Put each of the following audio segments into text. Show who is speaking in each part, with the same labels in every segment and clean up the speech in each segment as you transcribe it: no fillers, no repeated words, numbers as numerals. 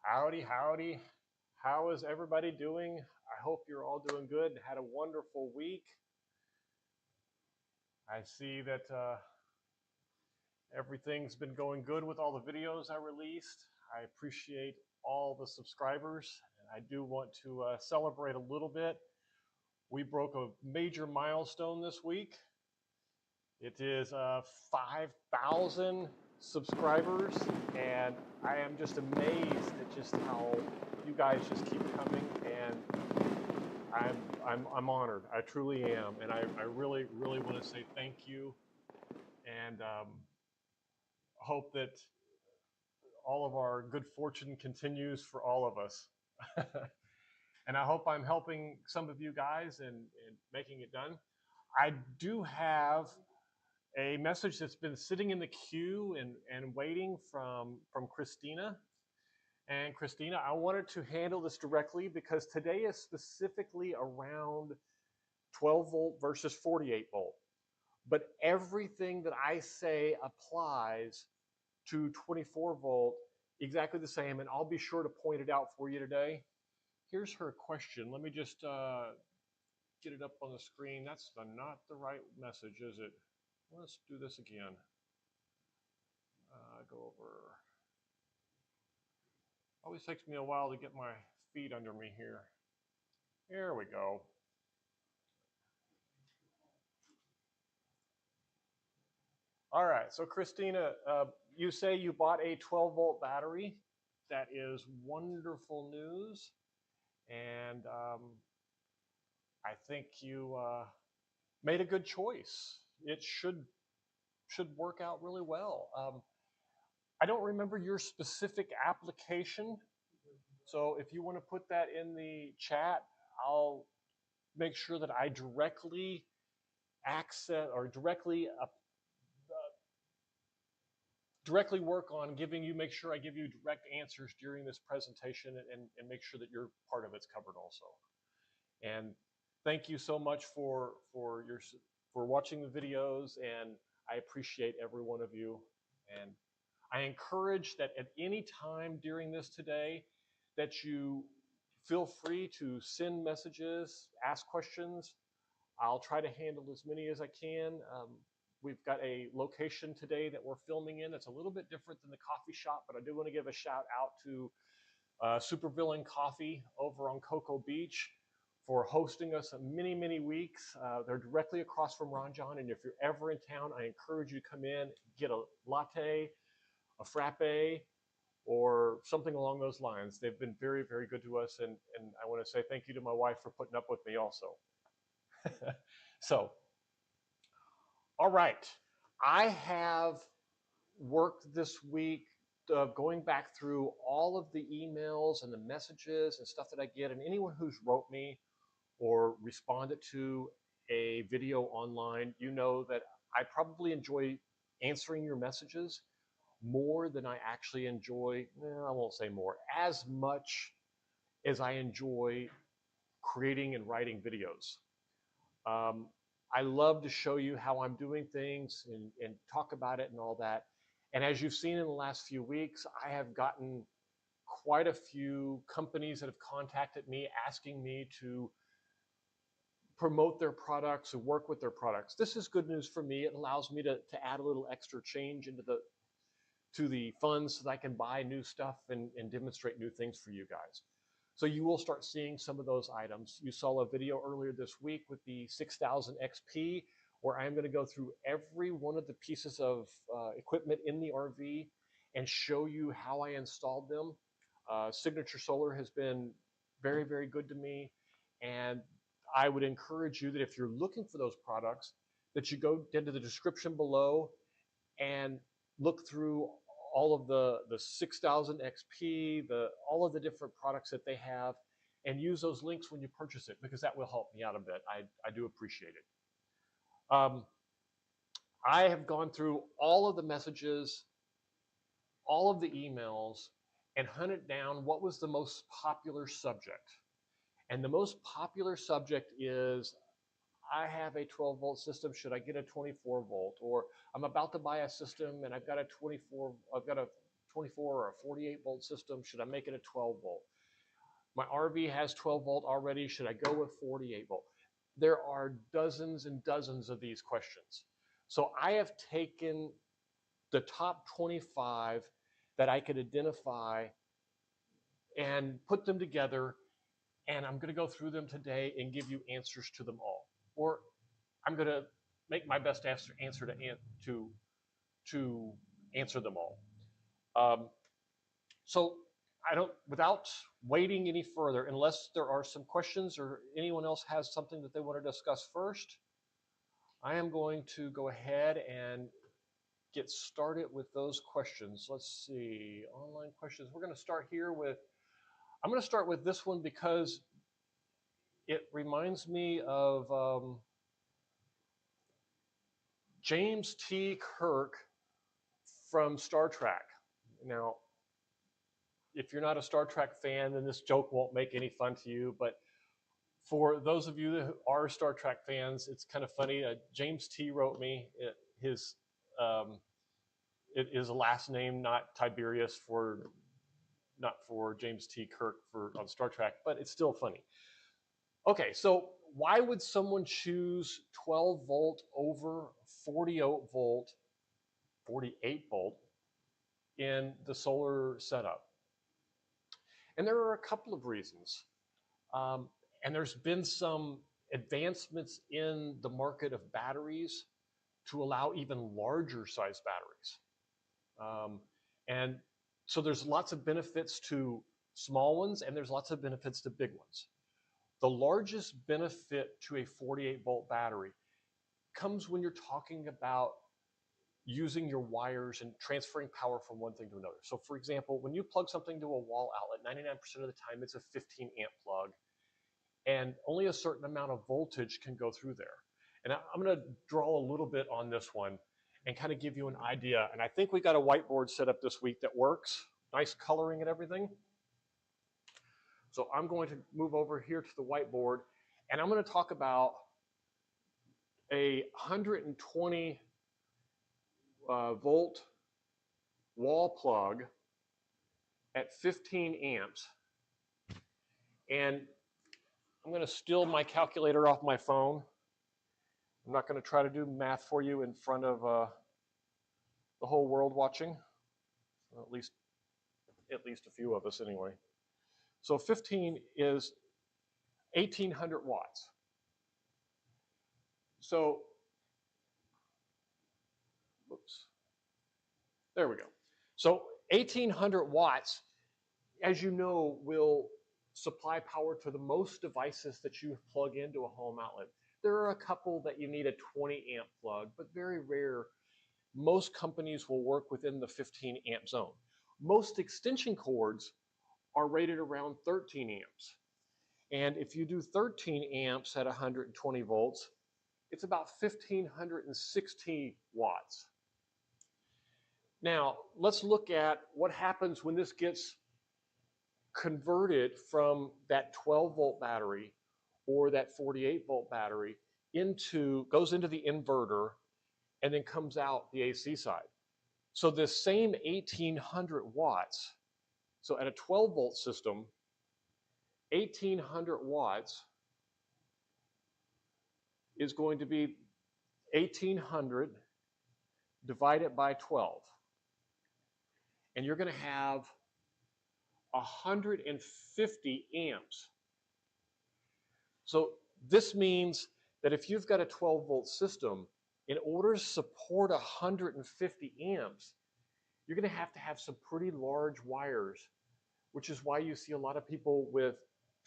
Speaker 1: Howdy, howdy. How is everybody doing? I hope you're all doing good and had a wonderful week. I see that everything's been going good with all the videos I released. I appreciate all the subscribers, and I do want to celebrate a little bit. We broke a major milestone this week. It is 5,000 subscribers, and I am just amazed at just how you guys just keep coming, and I'm honored. I truly am, and I really want to say thank you, and hope that all of our good fortune continues for all of us. And I hope I'm helping some of you guys in making it done. I do have a message that's been sitting in the queue and waiting from Christina. And Christina, I wanted to handle this directly because today is specifically around 12 volt versus 48 volt. But everything that I say applies to 24 volt exactly the same, and I'll be sure to point it out for you today. Here's her question. Let me just get it up on the screen. That's not the right message, is it? Let's do this again. Go over. Always takes me a while to get my feet under me here. There we go. All right, so Christina, you say you bought a 12 volt battery. That is wonderful news. And I think you made a good choice. It should work out really well. I don't remember your specific application, so if you want to put that in the chat, I'll make sure that I directly access or directly work on giving you, make sure I give you direct answers during this presentation and make sure that your part of it's covered also. And thank you so much for watching the videos, and I appreciate every one of you. And I encourage that at any time during this today that you feel free to send messages, ask questions. I'll try to handle as many as I can. We've got a location today that we're filming in that's a little bit different than the coffee shop, but I do want to give a shout out to Supervillain Coffee over on Cocoa Beach for hosting us many weeks. They're directly across from Ron John, and if you're ever in town, I encourage you to come in, get a latte, a frappe, or something along those lines. They've been very good to us, and I want to say thank you to my wife for putting up with me also. So, all right. I have worked this week going back through all of the emails and the messages and stuff that I get, and anyone who's wrote me or responded to a video online, you know that I probably enjoy answering your messages more than I actually enjoy, I won't say more, as much as I enjoy creating and writing videos. I love to show you how I'm doing things and talk about it and all that. And as you've seen in the last few weeks, I have gotten quite a few companies that have contacted me asking me to promote their products and work with their products. This is good news for me. It allows me to add a little extra change into the funds so that I can buy new stuff and demonstrate new things for you guys. So you will start seeing some of those items. You saw a video earlier this week with the 6000 XP, where I'm going to go through every one of the pieces of equipment in the RV and show you how I installed them. Signature Solar has been very good to me, and I would encourage you that if you're looking for those products, that you go into the description below and look through all of the 6000 XP, all of the different products that they have, and use those links when you purchase it, because that will help me out a bit. I do appreciate it. I have gone through all of the messages, all of the emails, and hunted down what was the most popular subject. And the most popular subject is, I have a 12 volt system, should I get a 24 volt? Or I'm about to buy a system and I've got a 24 or a 48 volt system? Should I make it a 12 volt? My RV has 12 volt already. Should I go with 48 volt? There are dozens and dozens of these questions. So I have taken the top 25 that I could identify and put them together, and I'm going to go through them today and give you answers to them all. Or I'm going to make my best answer to answer them all. So without waiting any further, unless there are some questions or anyone else has something that they want to discuss first, I am going to go ahead and get started with those questions. Let's see, online questions. We're going to start here with, I'm going to start with this one because it reminds me of James T. Kirk from Star Trek. Now, if you're not a Star Trek fan, then this joke won't make any fun to you, but for those of you who are Star Trek fans, it's kind of funny. James T. wrote me. It is a last name, not Tiberius, not for James T. Kirk on Star Trek, but it's still funny. Okay, so why would someone choose 12 volt over 48 volt in the solar setup? And there are a couple of reasons. And there's been some advancements in the market of batteries to allow even larger size batteries. And so there's lots of benefits to small ones, and there's lots of benefits to big ones. The largest benefit to a 48 volt battery comes when you're talking about using your wires and transferring power from one thing to another. So for example, when you plug something to a wall outlet, 99% of the time it's a 15 amp plug, and only a certain amount of voltage can go through there. And I'm going to draw a little bit on this one and kind of give you an idea. And I think we got a whiteboard set up this week that works. Nice coloring and everything. So I'm going to move over here to the whiteboard, and I'm going to talk about a 120 volt wall plug at 15 amps. And I'm going to steal my calculator off my phone. I'm not going to try to do math for you in front of the whole world watching, well, at least a few of us anyway. So 15 is 1,800 watts. So, oops, there we go. So 1,800 watts, as you know, will supply power to the most devices that you plug into a home outlet. There are a couple that you need a 20 amp plug, but very rare. Most companies will work within the 15 amp zone. Most extension cords are rated around 13 amps. And if you do 13 amps at 120 volts, it's about 1,560 watts. Now, let's look at what happens when this gets converted from that 12 volt battery or that 48 volt battery goes into the inverter and then comes out the AC side. So this same 1,800 watts, so at a 12 volt system, 1,800 watts is going to be 1,800 divided by 12. And you're going to have 150 amps. So this means that if you've got a 12 volt system, in order to support 150 amps, you're going to have some pretty large wires, which is why you see a lot of people with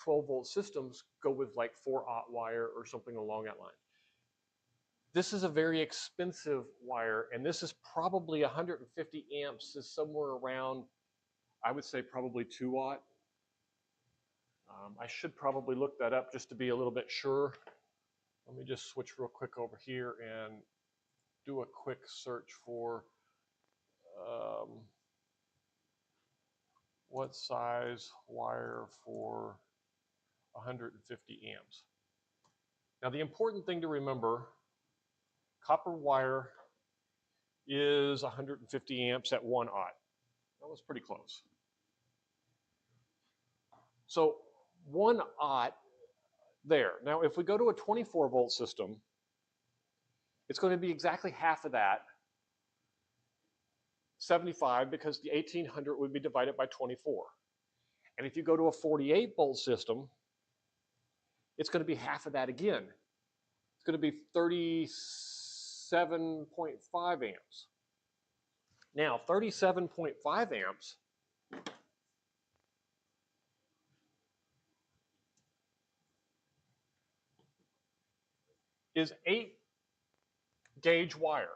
Speaker 1: 12 volt systems go with like 4/0 wire or something along that line. This is a very expensive wire, and this is probably 150 amps is somewhere around, I would say probably 2/0. I should probably look that up just to be a little bit sure. Let me just switch real quick over here and do a quick search for what size wire for 150 amps. Now the important thing to remember, copper wire is 150 amps at 1/0. That was pretty close. So 1 aught there. Now, if we go to a 24 volt system, it's going to be exactly half of that, 75, because the 1800 would be divided by 24. And if you go to a 48 volt system, it's going to be half of that again. It's going to be 37.5 amps. Now, 37.5 amps is 8-gauge wire.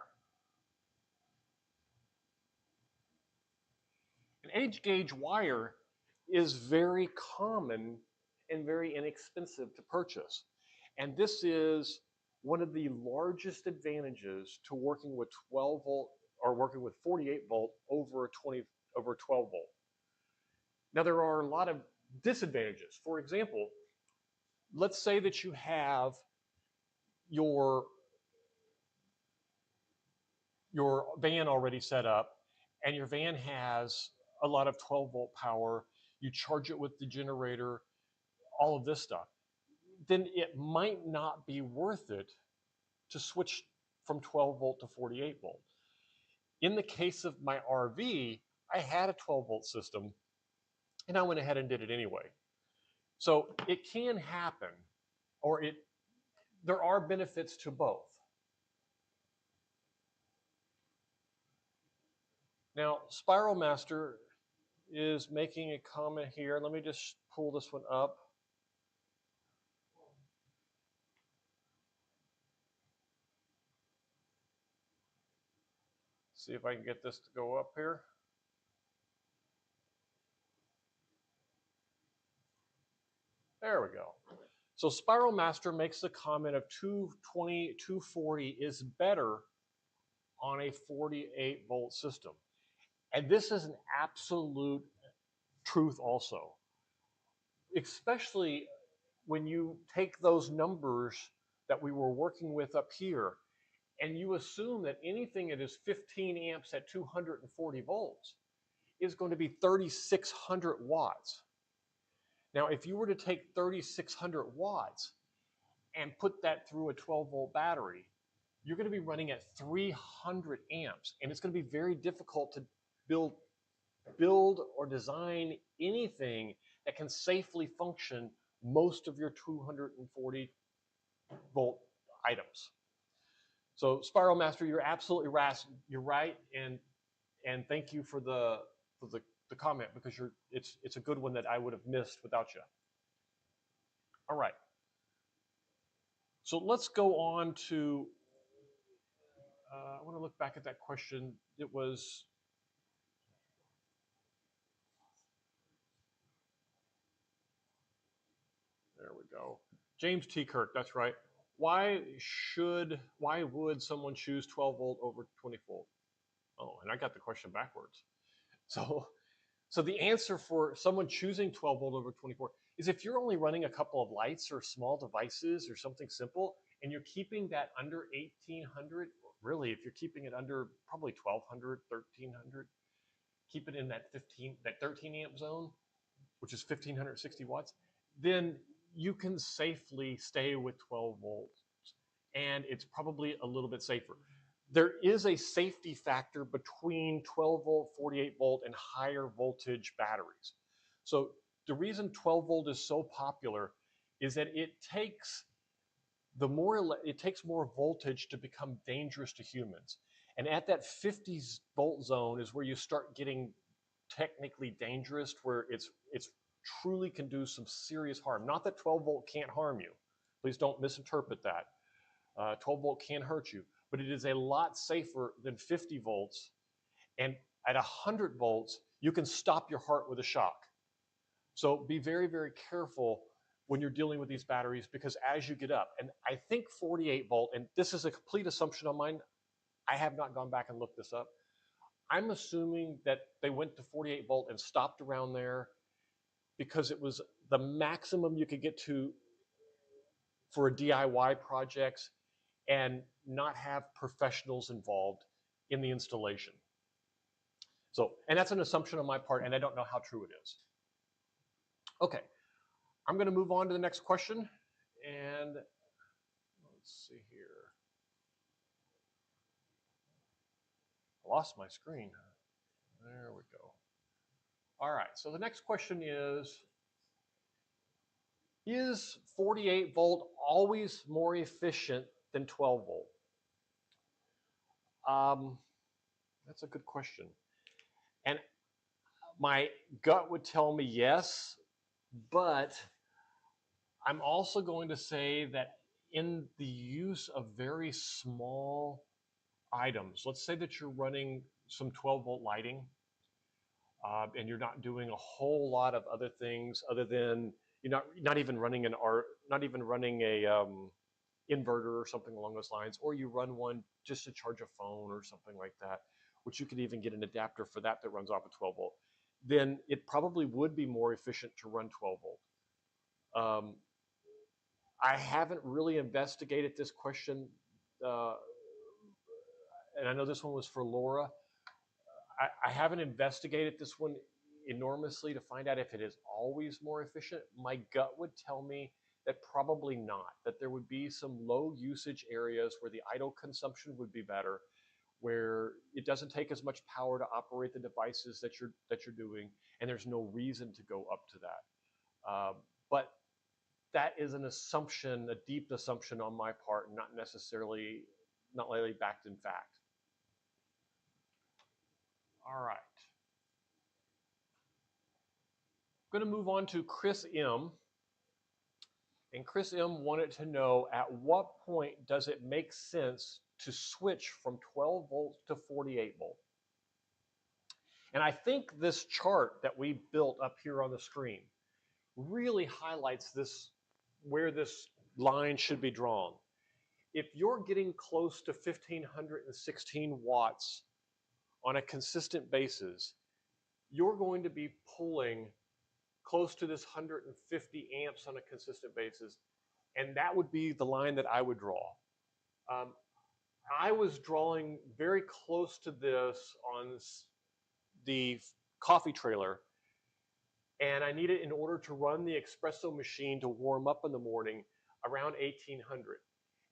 Speaker 1: An 8-gauge wire is very common and very inexpensive to purchase. And this is one of the largest advantages to working with 12 volt or working with 48 volt over 12 volt. Now, there are a lot of disadvantages. For example, let's say that you have your van already set up, and your van has a lot of 12 volt power. You charge it with the generator, all of this stuff. Then it might not be worth it to switch from 12 volt to 48 volt. In the case of my RV, I had a 12 volt system, and I went ahead and did it anyway. So it can happen, or there are benefits to both. Now, Spiral Master is making a comment here. Let me just pull this one up. See if I can get this to go up here. There we go. So Spiral Master makes the comment of 220, 240 is better on a 48 volt system. And this is an absolute truth also. Especially when you take those numbers that we were working with up here and you assume that anything that is 15 amps at 240 volts is going to be 3,600 watts. Now, if you were to take 3,600 watts and put that through a 12 volt battery, you're going to be running at 300 amps, and it's going to be very difficult to build or design anything that can safely function most of your 240 volt items. So Spiral Master, you're absolutely right, and thank you for the comment, because it's a good one that I would have missed without you. All right. So let's go on to, I want to look back at that question. It was, there we go. James T. Kirk, that's right. Why would someone choose 12 volt over 20 volt? Oh, and I got the question backwards. So the answer for someone choosing 12 volt over 24 is if you're only running a couple of lights or small devices or something simple, and you're keeping that under 1800, really, if you're keeping it under probably 1200, 1300, keep it in that 13 amp zone, which is 1560 watts, then you can safely stay with 12 volts, and it's probably a little bit safer. There is a safety factor between 12 volt, 48 volt, and higher voltage batteries. So the reason 12 volt is so popular is that it takes more voltage to become dangerous to humans. And at that 50 volt zone is where you start getting technically dangerous, where it's truly can do some serious harm. Not that 12 volt can't harm you. Please don't misinterpret that. 12 volt can hurt you, but it is a lot safer than 50 volts. And at 100 volts, you can stop your heart with a shock. So be very, very careful when you're dealing with these batteries, because as you get up, and I think 48 volt, and this is a complete assumption on mine, I have not gone back and looked this up. I'm assuming that they went to 48 volt and stopped around there because it was the maximum you could get to for a DIY projects and not have professionals involved in the installation. So, and that's an assumption on my part, and I don't know how true it is. Okay, I'm going to move on to the next question, and let's see here. I lost my screen. There we go. All right, so the next question is 48 volt always more efficient than 12 volt? That's a good question. And my gut would tell me yes, but I'm also going to say that in the use of very small items, let's say that you're running some 12 volt lighting, and you're not doing a whole lot of other things other than you're not even running a inverter or something along those lines, or you run one just to charge a phone or something like that, which you could even get an adapter for that runs off of 12 volt, then it probably would be more efficient to run 12 volt. I haven't really investigated this question, uh, and I know this one was for Laura. I haven't investigated this one enormously to find out if it is always more efficient. My gut would tell me that probably not, that there would be some low usage areas where the idle consumption would be better, where it doesn't take as much power to operate the devices that you're doing, and there's no reason to go up to that. But that is an assumption, a deep assumption on my part, not really backed in fact. All right. I'm going to move on to Chris M. And Chris M wanted to know, at what point does it make sense to switch from 12 volts to 48 volt? And I think this chart that we built up here on the screen really highlights where this line should be drawn. If you're getting close to 1516 watts on a consistent basis, you're going to be pulling close to this 150 amps on a consistent basis, and that would be the line that I would draw. I was drawing very close to this on the coffee trailer, and I needed, in order to run the espresso machine to warm up in the morning, around 1800.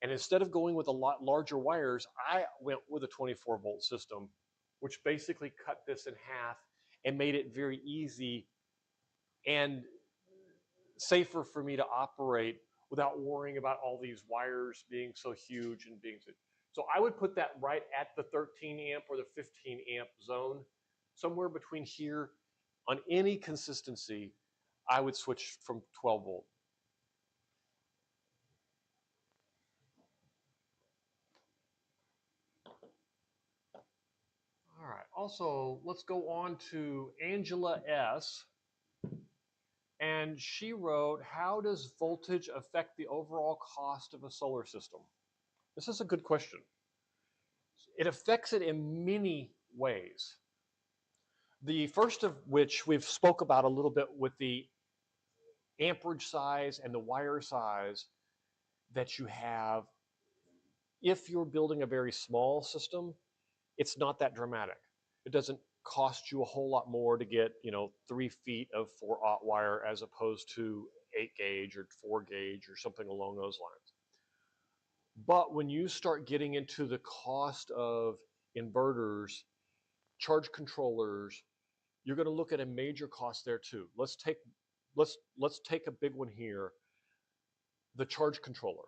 Speaker 1: And instead of going with a lot larger wires, I went with a 24 volt system, which basically cut this in half and made it very easy and safer for me to operate without worrying about all these wires being so huge and being so I would put that right at the 13 amp or the 15 amp zone, somewhere between here. On any consistency, I would switch from 12 volt. All right, also let's go on to Angela S. And she wrote, how does voltage affect the overall cost of a solar system? This is a good question. It affects it in many ways. The first of which we've spoke about a little bit with the amperage size and the wire size that you have. If you're building a very small system, it's not that dramatic. It doesn't cost you a whole lot more to get 3 feet of 4/0 wire as opposed to 8 gauge or 4 gauge or something along those lines. But when you start getting into the cost of inverters, charge controllers, you're going to look at a major cost there too. Let's take a big one here, the charge controller.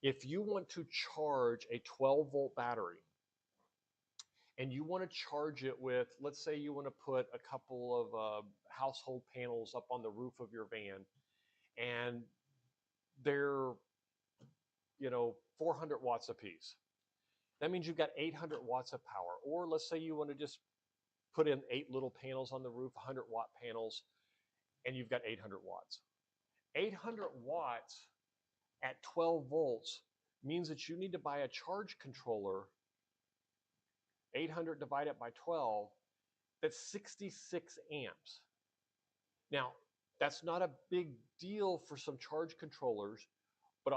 Speaker 1: If you want to charge a 12 volt battery and you want to charge it with, let's say you want to put a couple of household panels up on the roof of your van, and they're 400 watts a piece. That means you've got 800 watts of power. Or let's say you want to just put in 8 little panels on the roof, 100 watt panels, and you've got 800 watts. 800 watts at 12 volts means that you need to buy a charge controller, 800 divided by 12, that's 66 amps. Now, that's not a big deal for some charge controllers, but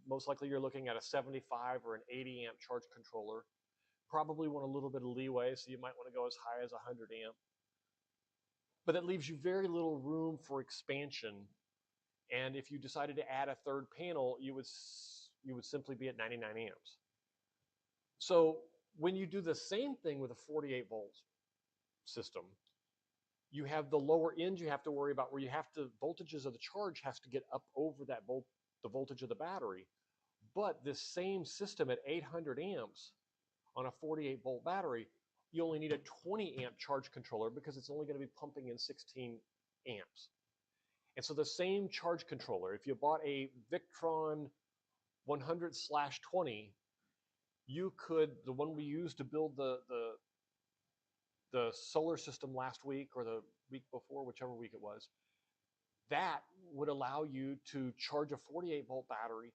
Speaker 1: most likely you're looking at a 75 or an 80 amp charge controller. probably want a little bit of leeway, so you might want to go as high as 100 amp. But that leaves you very little room for expansion. And if you decided to add a third panel, you would simply be at 99 amps. So when you do the same thing with a 48 volt system, you have the lower end you have to worry about, where you have to, voltages of the charge has to get up over that the voltage of the battery. But this same system at 800 amps on a 48 volt battery, you only need a 20 amp charge controller because it's only going to be pumping in 16 amps. And so the same charge controller, if you bought a Victron 100/20, you could, the one we used to build the solar system last week or the week before, whichever week it was, that would allow you to charge a 48 volt battery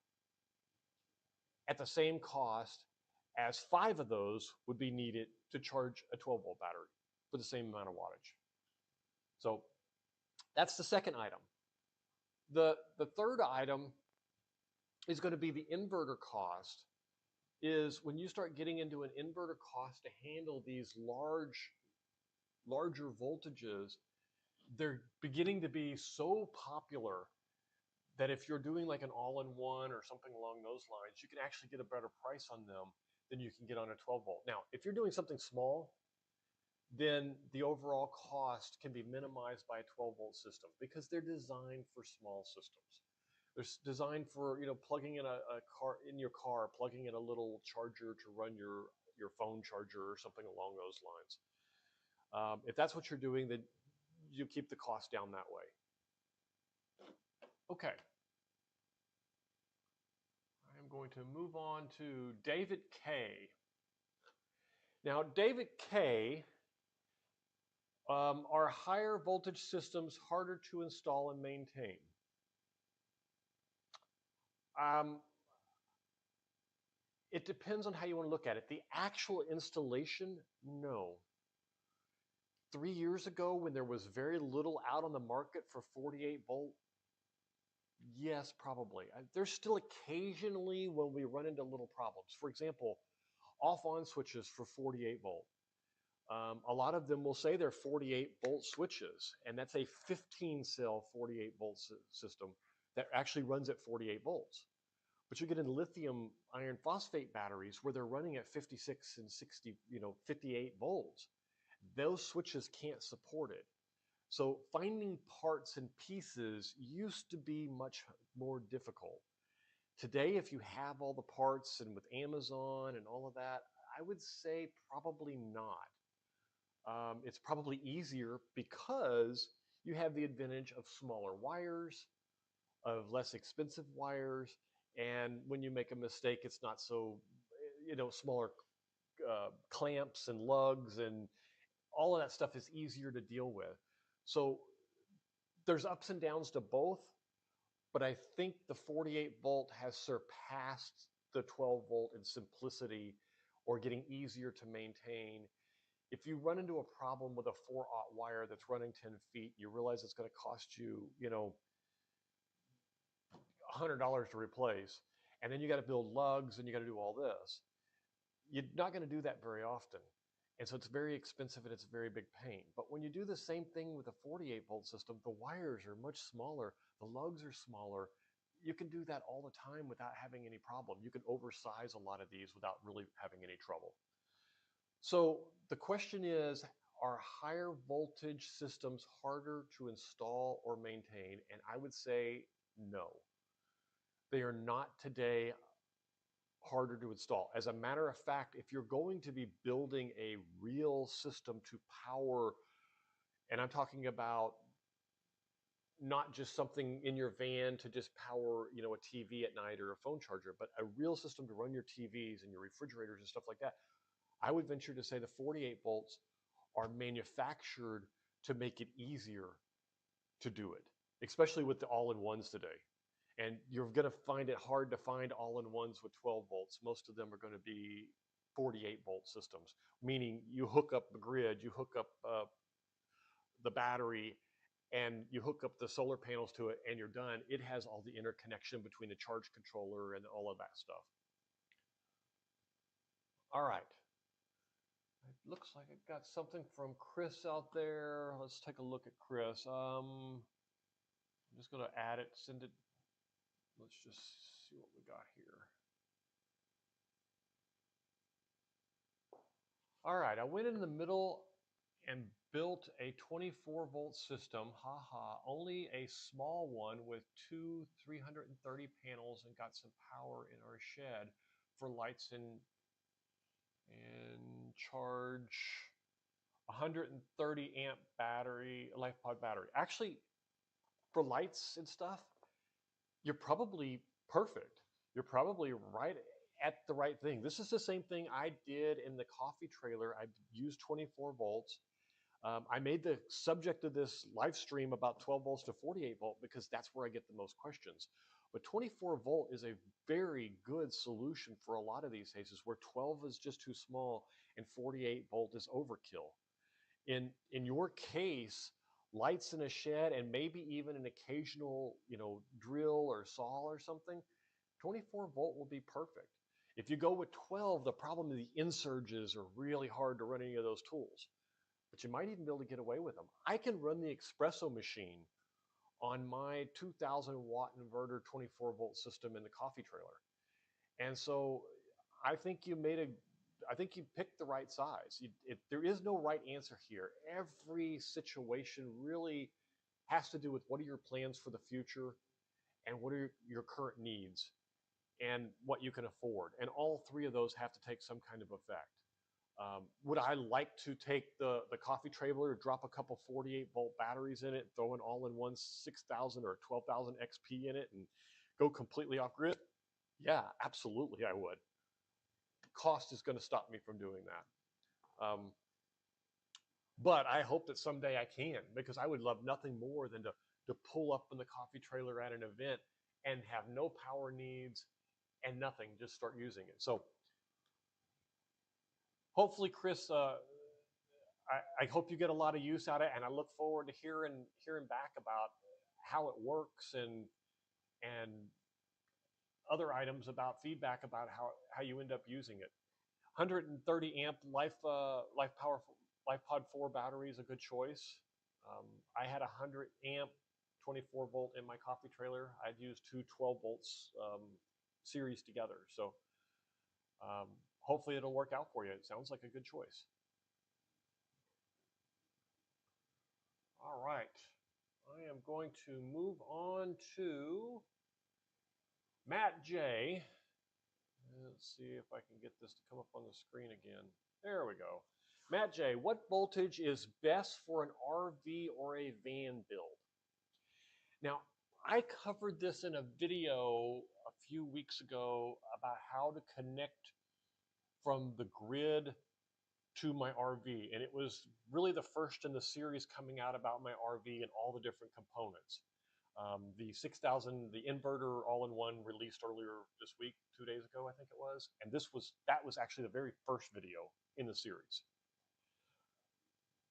Speaker 1: at the same cost as 5 of those would be needed to charge a 12 volt battery for the same amount of wattage. So that's the second item. The third item is going to be the inverter cost. Is when you start getting into an inverter cost to handle these larger voltages, they're beginning to be so popular that if you're doing like an all-in-one or something along those lines, you can actually get a better price on them than you can get on a 12 volt. Now, if you're doing something small, then the overall cost can be minimized by a 12 volt system because they're designed for small systems. They're designed for, plugging in a car, in your car, plugging in a little charger to run your phone charger or something along those lines. If that's what you're doing, then you keep the cost down that way. Okay. I am going to move on to David K. Now, David K, are higher voltage systems harder to install and maintain? It depends on how you want to look at it. The actual installation, no. 3 years ago, when there was very little out on the market for 48 volt, yes, probably. There's still occasionally when we run into little problems. For example, off-on switches for 48 volt. A lot of them will say they're 48 volt switches, and that's a 15 cell 48 volt system that actually runs at 48 volts. But you get into lithium iron phosphate batteries where they're running at 56 and 60, 58 volts. Those switches can't support it. So finding parts and pieces used to be much more difficult. Today, if you have all the parts and with Amazon and all of that, I would say probably not. It's probably easier because you have the advantage of smaller wires, of less expensive wires, and when you make a mistake, it's not so, smaller clamps and lugs and all of that stuff is easier to deal with. So there's ups and downs to both, but I think the 48 volt has surpassed the 12 volt in simplicity or getting easier to maintain. If you run into a problem with a 4/0 wire that's running 10 feet, you realize it's going to cost you, $100 to replace, and then you got to build lugs and you got to do all this. You're not going to do that very often. And so it's very expensive and it's a very big pain. But when you do the same thing with a 48 volt system, the wires are much smaller, the lugs are smaller. You can do that all the time without having any problem. You can oversize a lot of these without really having any trouble. So the question is, are higher voltage systems harder to install or maintain? And I would say no. They are not today harder to install. As a matter of fact, if you're going to be building a real system to power, and I'm talking about not just something in your van to just power, a TV at night or a phone charger, but a real system to run your TVs and your refrigerators and stuff like that, I would venture to say the 48 volts are manufactured to make it easier to do it, especially with the all-in-ones today. And you're going to find it hard to find all-in-ones with 12 volts. Most of them are going to be 48 volt systems, meaning you hook up the grid, you hook up the battery, and you hook up the solar panels to it, and you're done. It has all the interconnection between the charge controller and all of that stuff. All right. looks like I got something from Chris out there. Let's take a look at Chris. I'm just going to add it, send it. Let's just see what we got here. All right, I went in the middle and built a 24-volt system. Haha, only a small one with two 330 panels and got some power in our shed for lights and charge 130 amp battery, LifePod battery. Actually, for lights and stuff, you're probably perfect. You're probably right at the right thing. This is the same thing I did in the coffee trailer. I used 24 volts. I made the subject of this live stream about 12 volts to 48 volt because that's where I get the most questions. But 24 volt is a very good solution for a lot of these cases where 12 is just too small and 48 volt is overkill. In your case, lights in a shed and maybe even an occasional, drill or saw or something, 24 volt will be perfect. If you go with 12, the problem is the insurges are really hard to run any of those tools, but you might even be able to get away with them. I can run the espresso machine on my 2000 watt inverter 24 volt system in the coffee trailer. And so I think you picked the right size. There is no right answer here. Every situation really has to do with what are your plans for the future and what are your current needs and what you can afford. And all three of those have to take some kind of effect. Would I like to take the coffee trailer, drop a couple 48 volt batteries in it, throw an all-in-one 6,000 or 12,000 XP in it and go completely off grid? Yeah, absolutely I would. Cost is going to stop me from doing that. But I hope that someday I can, because I would love nothing more than to pull up in the coffee trailer at an event and have no power needs and nothing, just start using it. So hopefully, Chris, I hope you get a lot of use out of it, and I look forward to hearing back about how it works and other items about feedback about how you end up using it. 130 amp LifePod 4 battery is a good choice. I had 100 amp 24 volt in my coffee trailer. I'd use two 12 volts series together. So hopefully it'll work out for you. It sounds like a good choice. All right. I am going to move on to Matt J. Let's see if I can get this to come up on the screen again. There we go. Matt J, what voltage is best for an RV or a van build? Now, I covered this in a video a few weeks ago about how to connect from the grid to my RV. And it was really the first in the series coming out about my RV and all the different components. The 6000, the inverter all-in-one released earlier this week, 2 days ago, I think it was. And that was actually the very first video in the series.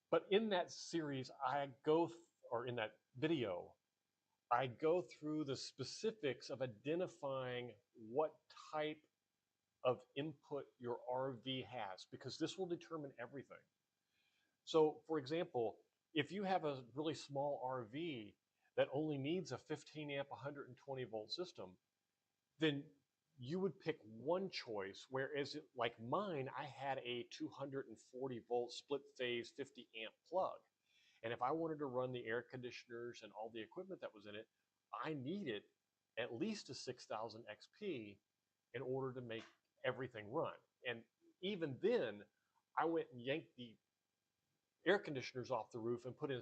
Speaker 1: But in that series, or in that video, I go through the specifics of identifying what type of input your RV has, because this will determine everything. So, for example, if you have a really small RV that only needs a 15 amp, 120 volt system, then you would pick one choice. Whereas, like mine, I had a 240 volt split phase 50 amp plug. And if I wanted to run the air conditioners and all the equipment that was in it, I needed at least a 6,000 XP in order to make everything run. And even then, I went and yanked the air conditioners off the roof and put in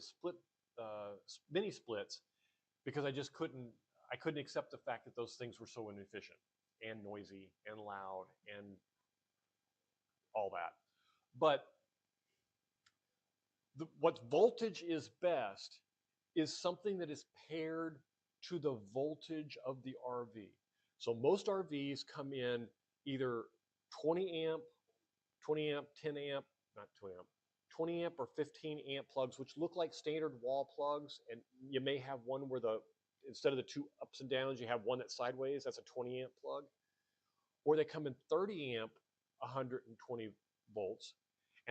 Speaker 1: mini splits, because I couldn't accept the fact that those things were so inefficient and noisy and loud and all that. But what voltage is best is something that is paired to the voltage of the RV. So most RVs come in either 20 amp, 10 amp, not 20 amp, 20 amp or 15 amp plugs, which look like standard wall plugs. And you may have one where instead of the two ups and downs, you have one that's sideways. That's a 20 amp plug. Or they come in 30 amp, 120 volts.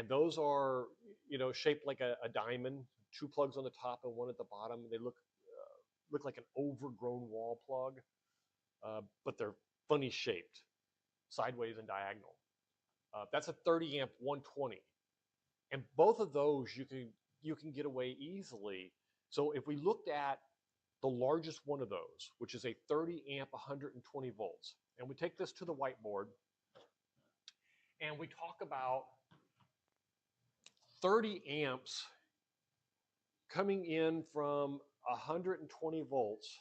Speaker 1: And those are, shaped like a diamond, 2 plugs on the top and 1 at the bottom. They look like an overgrown wall plug, but they're funny shaped, sideways and diagonal. That's a 30 amp 120, and both of those you can get away easily. So if we looked at the largest one of those, which is a 30 amp 120 volts, and we take this to the whiteboard and we talk about 30 amps coming in from 120 volts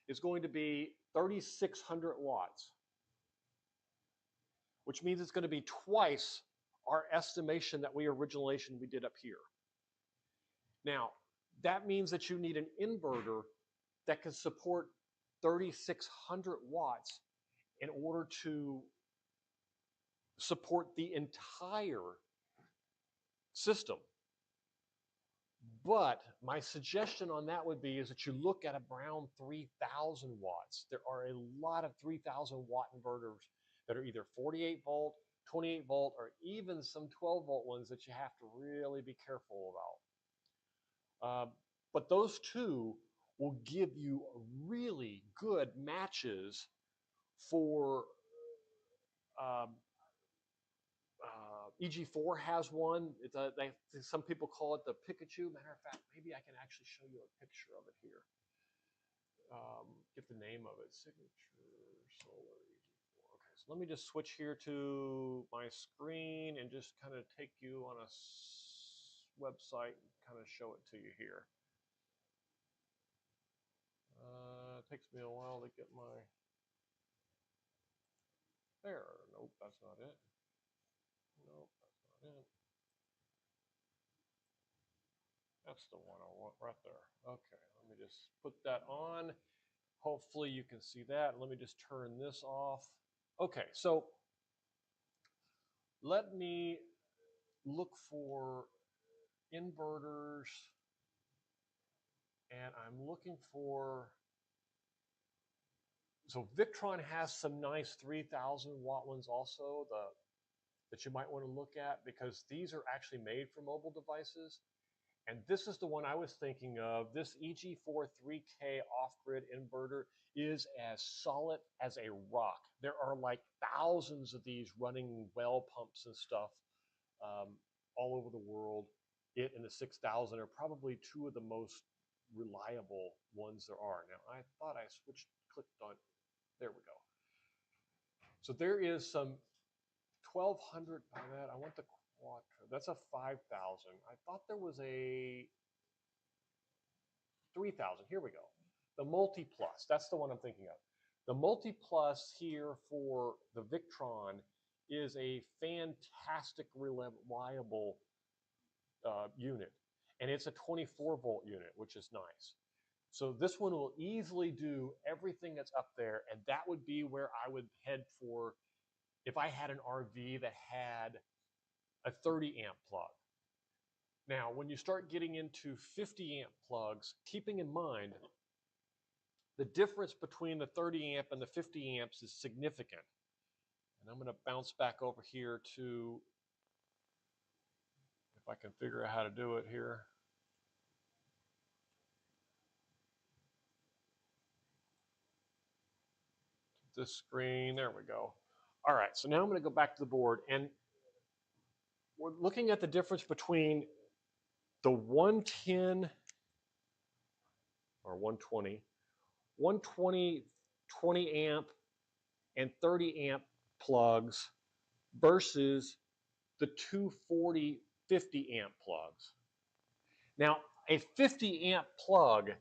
Speaker 1: is going to be 3,600 watts, which means it's going to be twice our estimation that we did up here. Now, that means that you need an inverter that can support 3,600 watts in order to support the entire system. But my suggestion on that would be is that you look at around 3,000 watts. There are a lot of 3,000 watt inverters that are either 48 volt, 28 volt, or even some 12 volt ones that you have to really be careful about. But those two will give you really good matches for EG4 has one. Some people call it the Pikachu. Matter of fact, maybe I can actually show you a picture of it here. Get the name of it. Signature Solar EG4. Okay, so let me just switch here to my screen and just kind of take you on a website and kind of show it to you here. It takes me a while to get my... There. Nope, that's not it. Nope, that's not it. That's the one I want right there. Okay, let me just put that on. Hopefully you can see that. Let me just turn this off. Okay, so let me look for inverters, and I'm looking for... So Victron has some nice 3,000 watt ones also that you might want to look at, because these are actually made for mobile devices. And this is the one I was thinking of. This EG4 3K off-grid inverter is as solid as a rock. There are like thousands of these running well pumps and stuff all over the world. It and the 6000 are probably two of the most reliable ones there are. Now, I thought I clicked on, there we go. So there is some 1,200 by that. I want the Quattro. That's a 5,000. I thought there was a 3,000. Here we go. The Multi Plus. That's the one I'm thinking of. The Multi Plus here for the Victron is a fantastic, reliable unit. And it's a 24 volt unit, which is nice. So this one will easily do everything that's up there. And that would be where I would head for if I had an RV that had a 30 amp plug. Now, when you start getting into 50 amp plugs, keeping in mind the difference between the 30 amp and the 50 amps is significant. And I'm going to bounce back over here to, if I can figure out how to do it here. This screen, there we go. All right, so now I'm going to go back to the board, and we're looking at the difference between the 110 or 120, 20 amp and 30 amp plugs versus the 240 50 amp plugs. Now, a 50 amp plug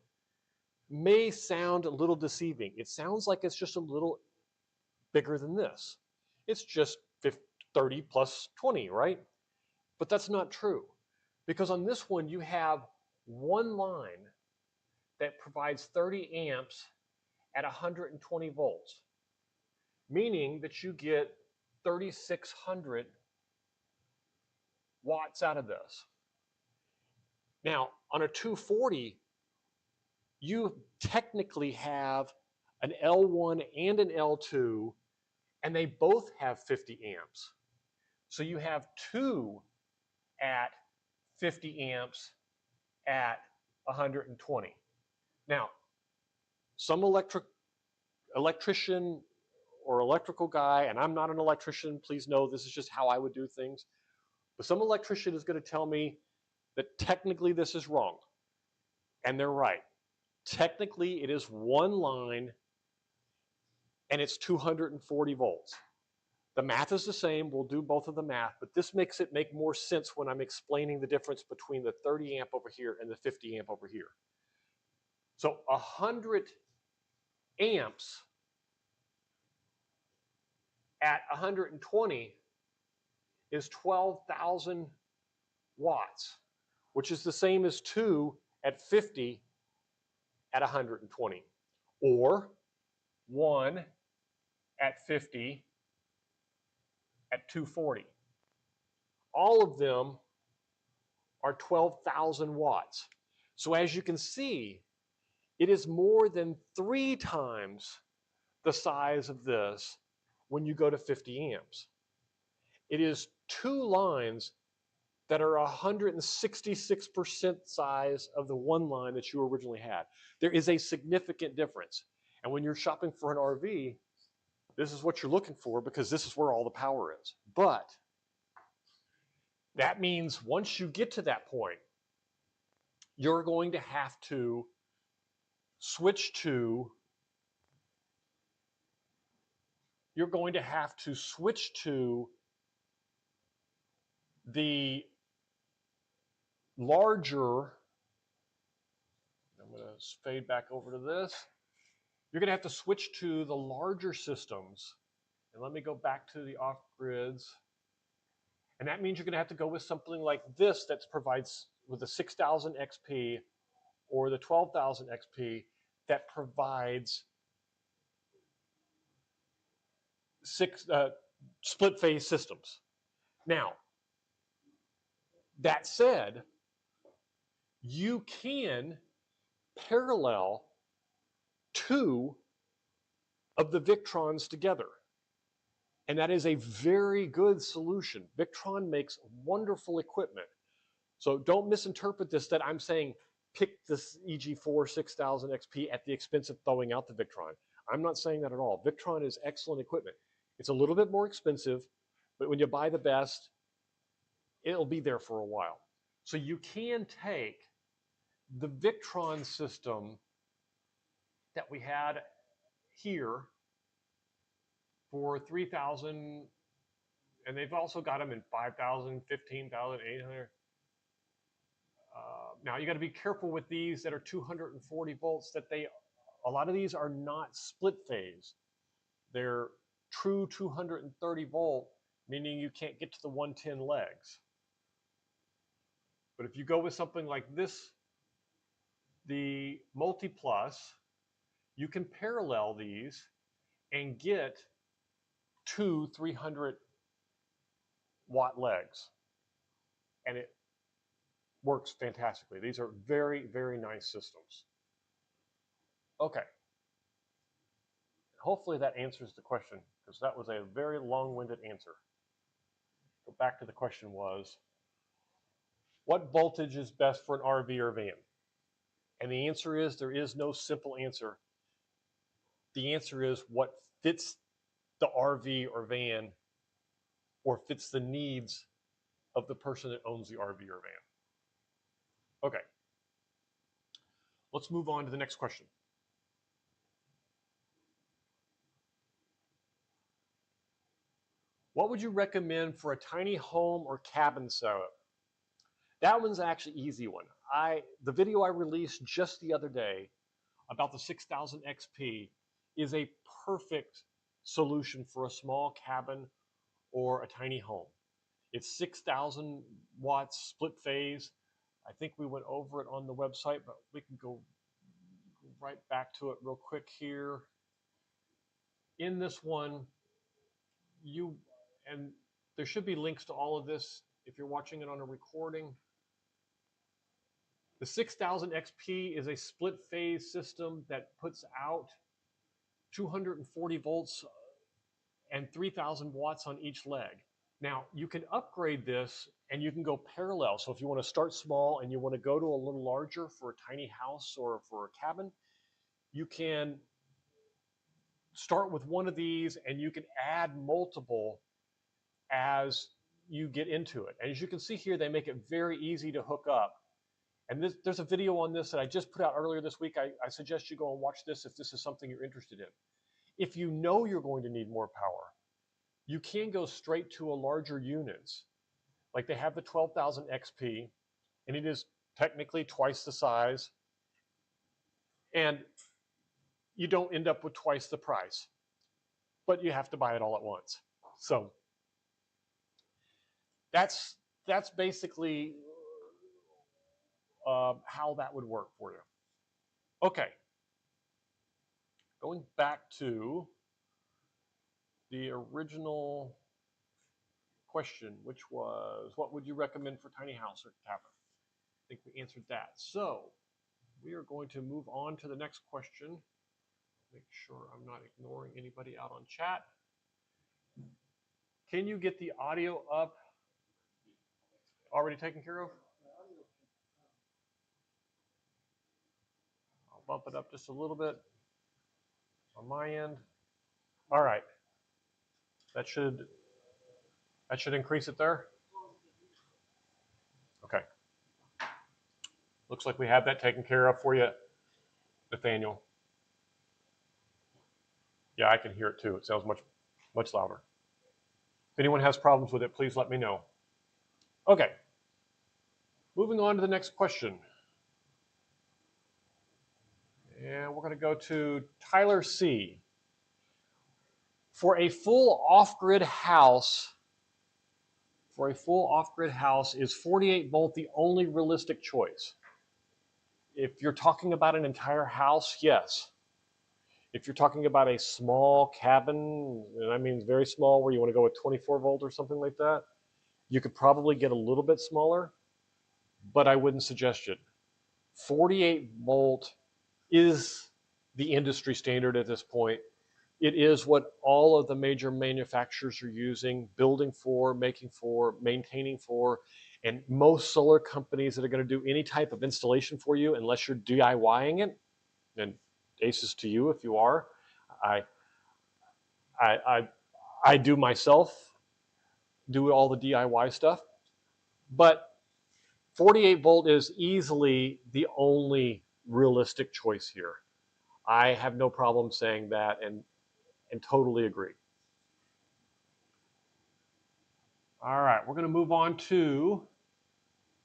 Speaker 1: may sound a little deceiving. It sounds like it's just a little bigger than this. It's just 30 plus 20, right? But that's not true, because on this one you have one line that provides 30 amps at 120 volts, meaning that you get 3,600 watts out of this. Now, on a 240, you technically have an L1 and an L2, and they both have 50 amps. So you have two at 50 amps at 120. Now, some electrician or electrical guy, and I'm not an electrician, please know this is just how I would do things, but some electrician is going to tell me that technically this is wrong. And they're right. Technically, it is one line and it's 240 volts. The math is the same. We'll do both of the math, but this makes it make more sense when I'm explaining the difference between the 30 amp over here and the 50 amp over here. So 100 amps at 120 is 12,000 watts, which is the same as 2 at 50 at 120, or 1 at 50 at 240. All of them are 12,000 watts. So as you can see, it is more than 3 times the size of this when you go to 50 amps. It is 2 lines that are 166% size of the one line that you originally had. There is a significant difference. And when you're shopping for an RV, this is what you're looking for because this is where all the power is. But that means once you get to that point, you're going to have to switch to the larger, I'm going to fade back over to this. You're going to have to switch to the larger systems. And let me go back to the off-grids. And that means you're going to have to go with something like this that provides with the 6000 XP or the 12,000 XP that provides split phase systems. Now, that said, you can parallel 2 of the Victrons together. And that is a very good solution. Victron makes wonderful equipment. So don't misinterpret this that I'm saying pick this EG4 6000 XP at the expense of throwing out the Victron. I'm not saying that at all. Victron is excellent equipment. It's a little bit more expensive, but when you buy the best, it'll be there for a while. So you can take the Victron system that we had here for 3,000, and they've also got them in 5,000, 15,000, 800. Now you got to be careful with these that are 240 volts that a lot of these are not split phase. They're true 230 volt, meaning you can't get to the 110 legs. But if you go with something like this, the Multi Plus, you can parallel these and get 2 300 watt legs. And it works fantastically. These are very, very nice systems. Okay. Hopefully that answers the question, because that was a very long-winded answer. Go back to the question was, what voltage is best for an RV or van? And the answer is, there is no simple answer. The answer is what fits the RV or van or fits the needs of the person that owns the RV or van. Okay. Let's move on to the next question. What would you recommend for a tiny home or cabin setup? That one's actually an easy one. The video I released just the other day about the 6000 XP is a perfect solution for a small cabin or a tiny home. It's 6,000 watts split phase. I think we went over it on the website, but we can go right back to it real quick here. In this one, and there should be links to all of this if you're watching it on a recording. The 6000 XP is a split phase system that puts out 240 volts and 3,000 watts on each leg. Now, you can upgrade this and you can go parallel. So if you want to start small and you want to go to a little larger for a tiny house or for a cabin, you can start with one of these and you can add multiple as you get into it. And as you can see here, they make it very easy to hook up. And there's a video on this that I just put out earlier this week. I suggest you go and watch this if this is something you're interested in. If you know you're going to need more power, you can go straight to a larger units. Like they have the 12,000 XP, and it is technically twice the size, and you don't end up with twice the price, but you have to buy it all at once. So that's basically how that would work for you. Okay, going back to the original question, which was, what would you recommend for tiny house or cabin? I think we answered that. So we are going to move on to the next question. Make sure I'm not ignoring anybody out on chat. Can you get the audio up? Already taken care of? I'll bump it up just a little bit on my end. All right. That should increase it there. Okay. Looks like we have that taken care of for you, Nathaniel. Yeah, I can hear it too. It sounds much louder. If anyone has problems with it, please let me know. Okay. Moving on to the next question. And we're going to go to Tyler C. For a full off-grid house, is 48 volt the only realistic choice? If you're talking about an entire house, yes. If you're talking about a small cabin, and I mean very small, where you want to go with 24 volt or something like that, you could probably get a little bit smaller, but I wouldn't suggest it. 48 volt is the industry standard at this point. It is what all of the major manufacturers are using, building for, making for, maintaining for, and most solar companies that are going to do any type of installation for you, unless you're DIYing it, and aces to you if you are. I do myself, do all the DIY stuff, but 48 volt is easily the only realistic choice here. I have no problem saying that and totally agree. All right, we're going to move on to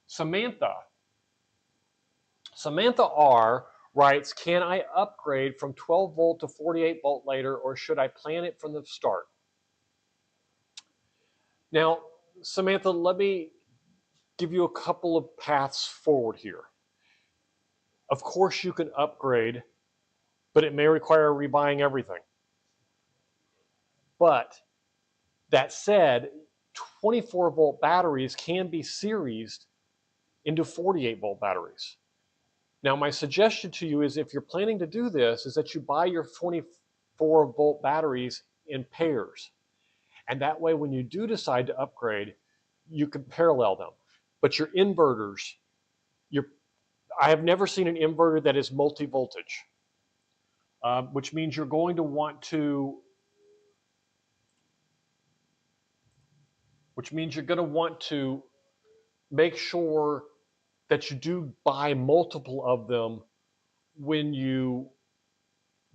Speaker 1: Samantha. Samantha R writes, can I upgrade from 12 volt to 48 volt later, or should I plan it from the start? Now, Samantha, let me give you a couple of paths forward here. Of course, you can upgrade, but it may require rebuying everything. But that said, 24 volt batteries can be seriesed into 48 volt batteries. Now, my suggestion to you is, if you're planning to do this, is that you buy your 24 volt batteries in pairs. And that way, when you do decide to upgrade, you can parallel them. But your inverters, I have never seen an inverter that is multi-voltage, which means you're going to want to make sure that you do buy multiple of them when you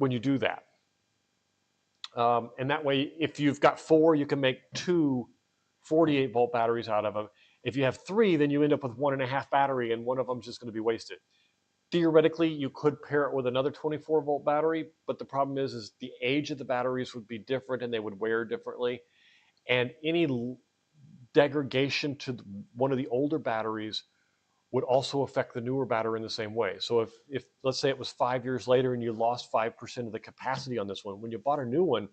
Speaker 1: do that. And that way, if you've got 4, you can make 2 48 volt batteries out of them. If you have 3, then you end up with 1.5 battery, and one of them is just going to be wasted. Theoretically, you could pair it with another 24 volt battery, but the problem is the age of the batteries would be different and they would wear differently. And any degradation to one of the older batteries would also affect the newer battery in the same way. So if let's say it was 5 years later and you lost 5% of the capacity on this one, when you bought a new one,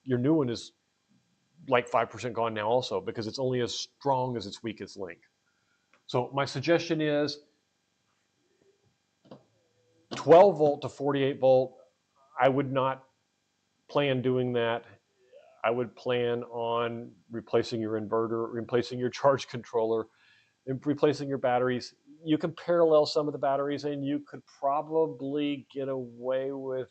Speaker 1: your new one is like 5% gone now also, because it's only as strong as its weakest link. So my suggestion is 12 volt to 48 volt. I would not plan doing that. I would plan on replacing your inverter, replacing your charge controller, and replacing your batteries. You can parallel some of the batteries, and you could probably get away with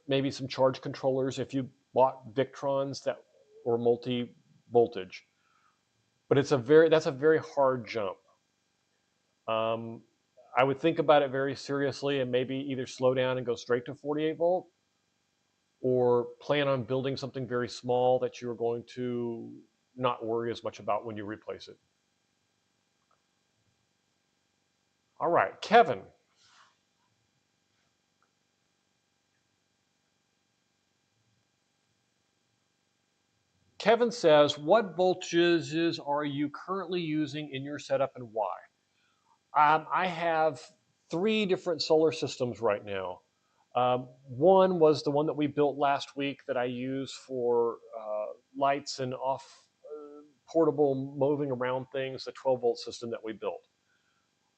Speaker 1: maybe some charge controllers if you bought Victrons that were multi-voltage. But that's a very hard jump. I would think about it very seriously and maybe either slow down and go straight to 48 volt, or plan on building something very small that you're going to not worry as much about when you replace it. All right, Kevin. Kevin says, what voltages are you currently using in your setup and why? I have 3 different solar systems right now. One was the one that we built last week that I use for lights and off portable moving around things, the 12-volt system that we built.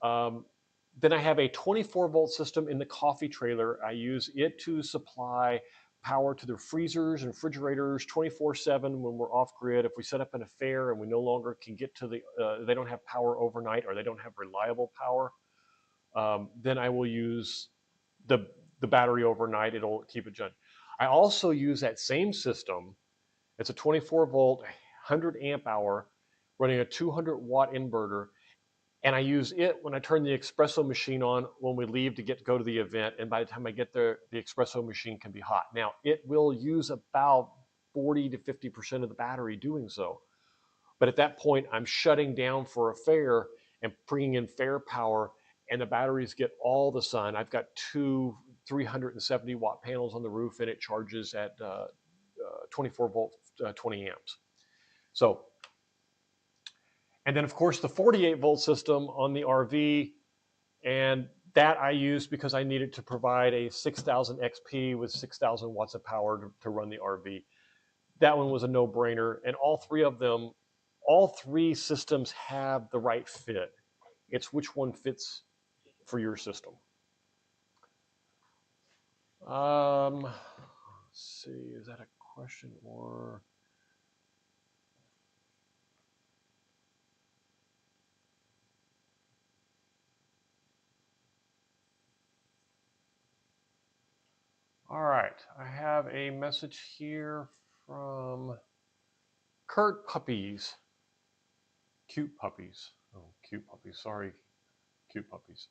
Speaker 1: Then I have a 24-volt system in the coffee trailer. I use it to supply power to the freezers and refrigerators 24/7 when we're off grid. If we set up in a fair and we no longer can get to they don't have power overnight, or they don't have reliable power, then I will use the battery overnight. It'll keep it done. I also use that same system. It's a 24-volt, 100 amp hour, running a 200-watt inverter. And I use it when I turn the espresso machine on when we leave to go to the event. And by the time I get there, the espresso machine can be hot. Now, it will use about 40 to 50% of the battery doing so. But at that point, I'm shutting down for a fair and bringing in fair power, and the batteries get all the sun. I've got 2 370-watt panels on the roof, and it charges at 24 volt, 20 amps. So, and then of course the 48-volt system on the RV, and that I use because I needed to provide a 6000 XP with 6000 watts of power to run the RV. That one was a no-brainer, and all 3 systems have the right fit. It's which one fits for your system. Let's see, is that a question or? All right, I have a message here from Kurt Puppies. Cute puppies. Oh, cute puppies. Sorry, cute puppies.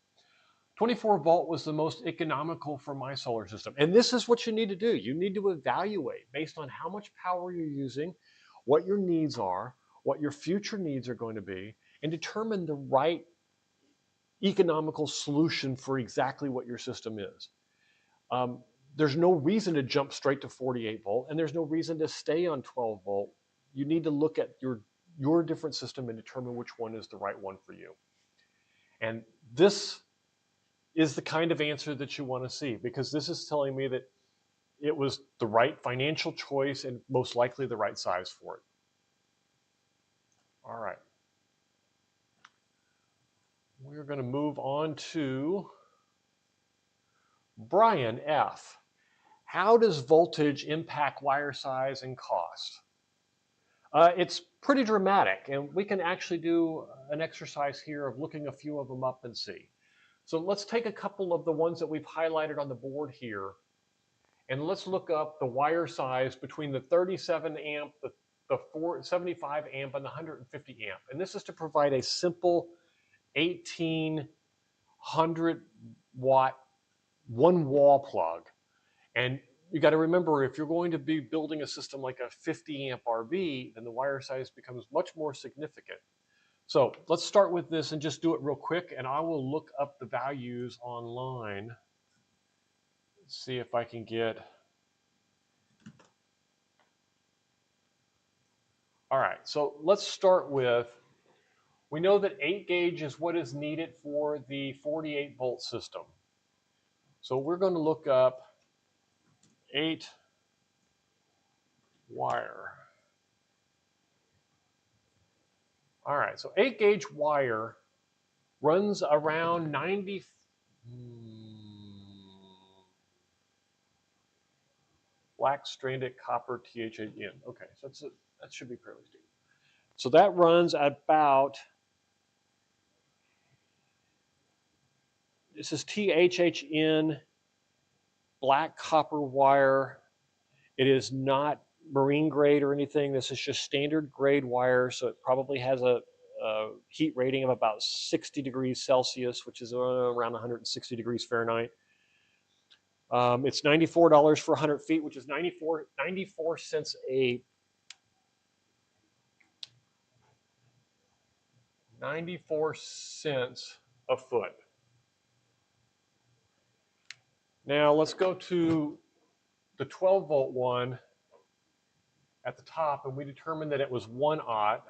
Speaker 1: 24 volt was the most economical for my solar system. And this is what you need to do. You need to evaluate based on how much power you're using, what your needs are, what your future needs are going to be, and determine the right economical solution for exactly what your system is. There's no reason to jump straight to 48 volt, and there's no reason to stay on 12 volt. You need to look at your different system and determine which one is the right one for you. And this is the kind of answer that you want to see, because this is telling me that it was the right financial choice and most likely the right size for it. All right. We're going to move on to Brian F. How does voltage impact wire size and cost? It's pretty dramatic, and we can actually do an exercise here of looking a few of them up and see. So let's take a couple of the ones that we've highlighted on the board here, and let's look up the wire size between the 37 amp, the 75 amp, and the 150 amp. And this is to provide a simple 1800 watt one wall plug. And you got to remember, if you're going to be building a system like a 50 amp RV, then the wire size becomes much more significant. So let's start with this and just do it real quick, and I will look up the values online. See if I can get. All right, so let's start with, we know that 8 gauge is what is needed for the 48 volt system. So we're going to look up 8 wire. All right, so 8 gauge wire runs around 90. Black stranded copper THAN. Okay, so that should be fairly stable. So that runs about, this is THHN black copper wire. It is not marine grade or anything. This is just standard grade wire, so it probably has a heat rating of about 60 degrees Celsius, which is around 160 degrees Fahrenheit. It's $94 for 100 feet, which is 94 cents a 94 cents a foot. Now let's go to the 12-volt one at the top, and we determined that it was 1 aught.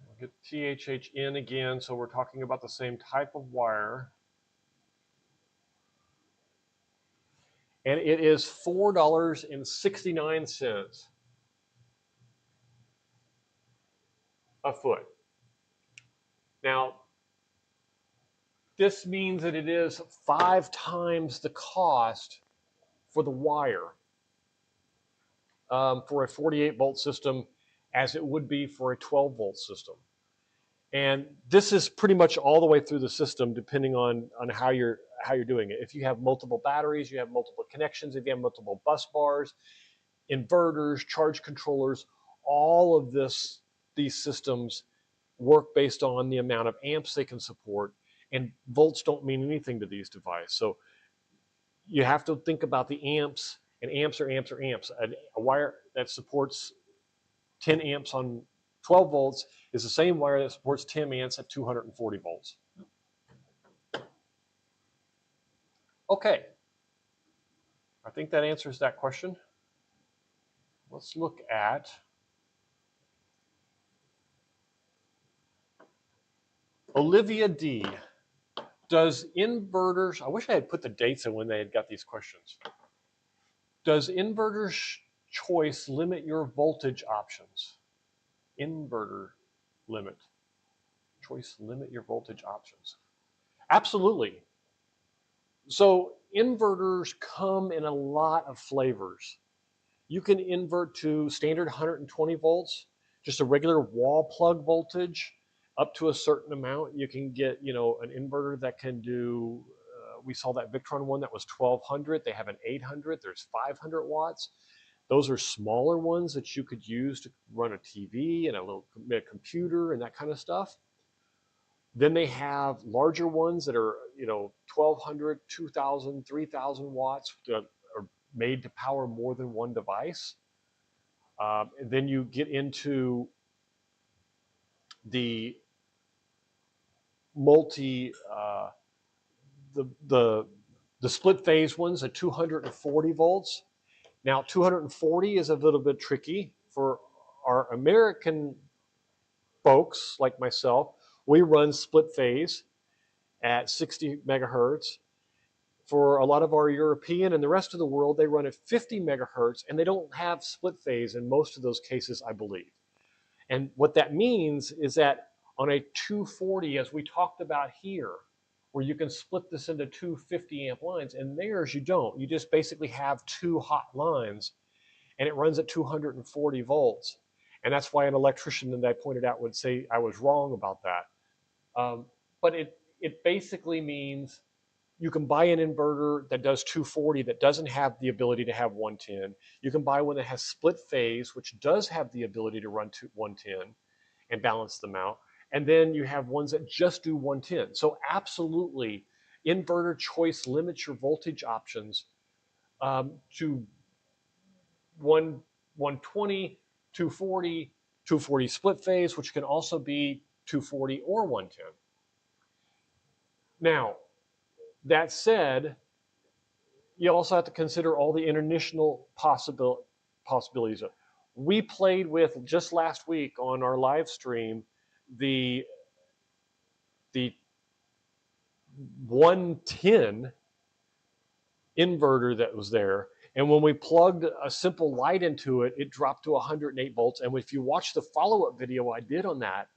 Speaker 1: We'll get THHN again, so we're talking about the same type of wire. And it is $4.69 a foot. Now, this means that it is 5 times the cost for the wire for a 48-volt system as it would be for a 12-volt system. And this is pretty much all the way through the system, depending on how you're doing it. If you have multiple batteries, you have multiple connections, if you have multiple bus bars, inverters, charge controllers, all of these systems work based on the amount of amps they can support, and volts don't mean anything to these devices. So you have to think about the amps, and amps are amps are amps. A wire that supports 10 amps on 12 volts is the same wire that supports 10 amps at 240 volts. Okay, I think that answers that question. Let's look at Olivia D. Does inverters, I wish I had put the dates in when they had got these questions. Does inverter's choice limit your voltage options? Inverter limit. Choice limit your voltage options. Absolutely. So inverters come in a lot of flavors. You can invert to standard 120 volts, just a regular wall plug voltage, up to a certain amount. You can get, an inverter that can do, we saw that Victron one that was 1200. They have an 800. There's 500 watts. Those are smaller ones that you could use to run a TV and a little computer and that kind of stuff. Then they have larger ones that are, 1200, 2000, 3000 watts that are made to power more than one device. And then you get into the the split phase ones at 240 volts. Now 240 is a little bit tricky for our American folks like myself. We run split phase at 60 megahertz. For a lot of our European and the rest of the world, they run at 50 megahertz, and they don't have split phase in most of those cases, I believe. And what that means is that on a 240, as we talked about here, where you can split this into two 50 amp lines, and theirs you don't. You just basically have two hot lines, and it runs at 240 volts. And that's why an electrician that I pointed out would say I was wrong about that. But it basically means you can buy an inverter that does 240 that doesn't have the ability to have 110. You can buy one that has split phase, which does have the ability to run 110 and balance them out. And then you have ones that just do 110. So absolutely, inverter choice limits your voltage options to 120, 240, 240 split phase, which can also be 240 or 110. Now, that said, you also have to consider all the international possibilities. We played with, just last week on our live stream, the 110 inverter that was there. And when we plugged a simple light into it, it dropped to 108 volts. And if you watch the follow-up video I did on that,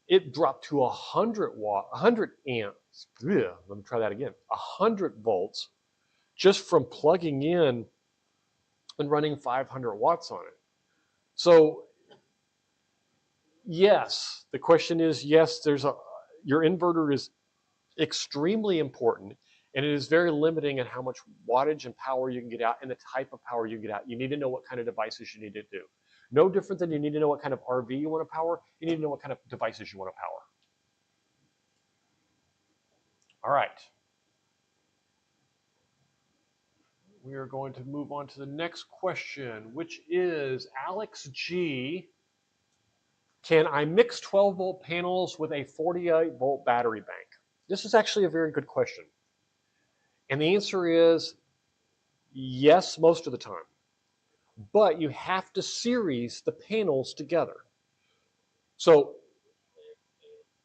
Speaker 1: it dropped to 100 amps. Ugh, let me try that again. 100 volts just from plugging in and running 500 watts on it. So yes, the question is, yes, your inverter is extremely important, and it is very limiting in how much wattage and power you can get out and the type of power you get out. You need to know what kind of devices you need to do. No different than you need to know what kind of RV you want to power, you need to know what kind of devices you want to power. All right. We are going to move on to the next question, which is Alex G. Can I mix 12-volt panels with a 48-volt battery bank? This is actually a very good question. And the answer is yes, most of the time. But you have to series the panels together. So,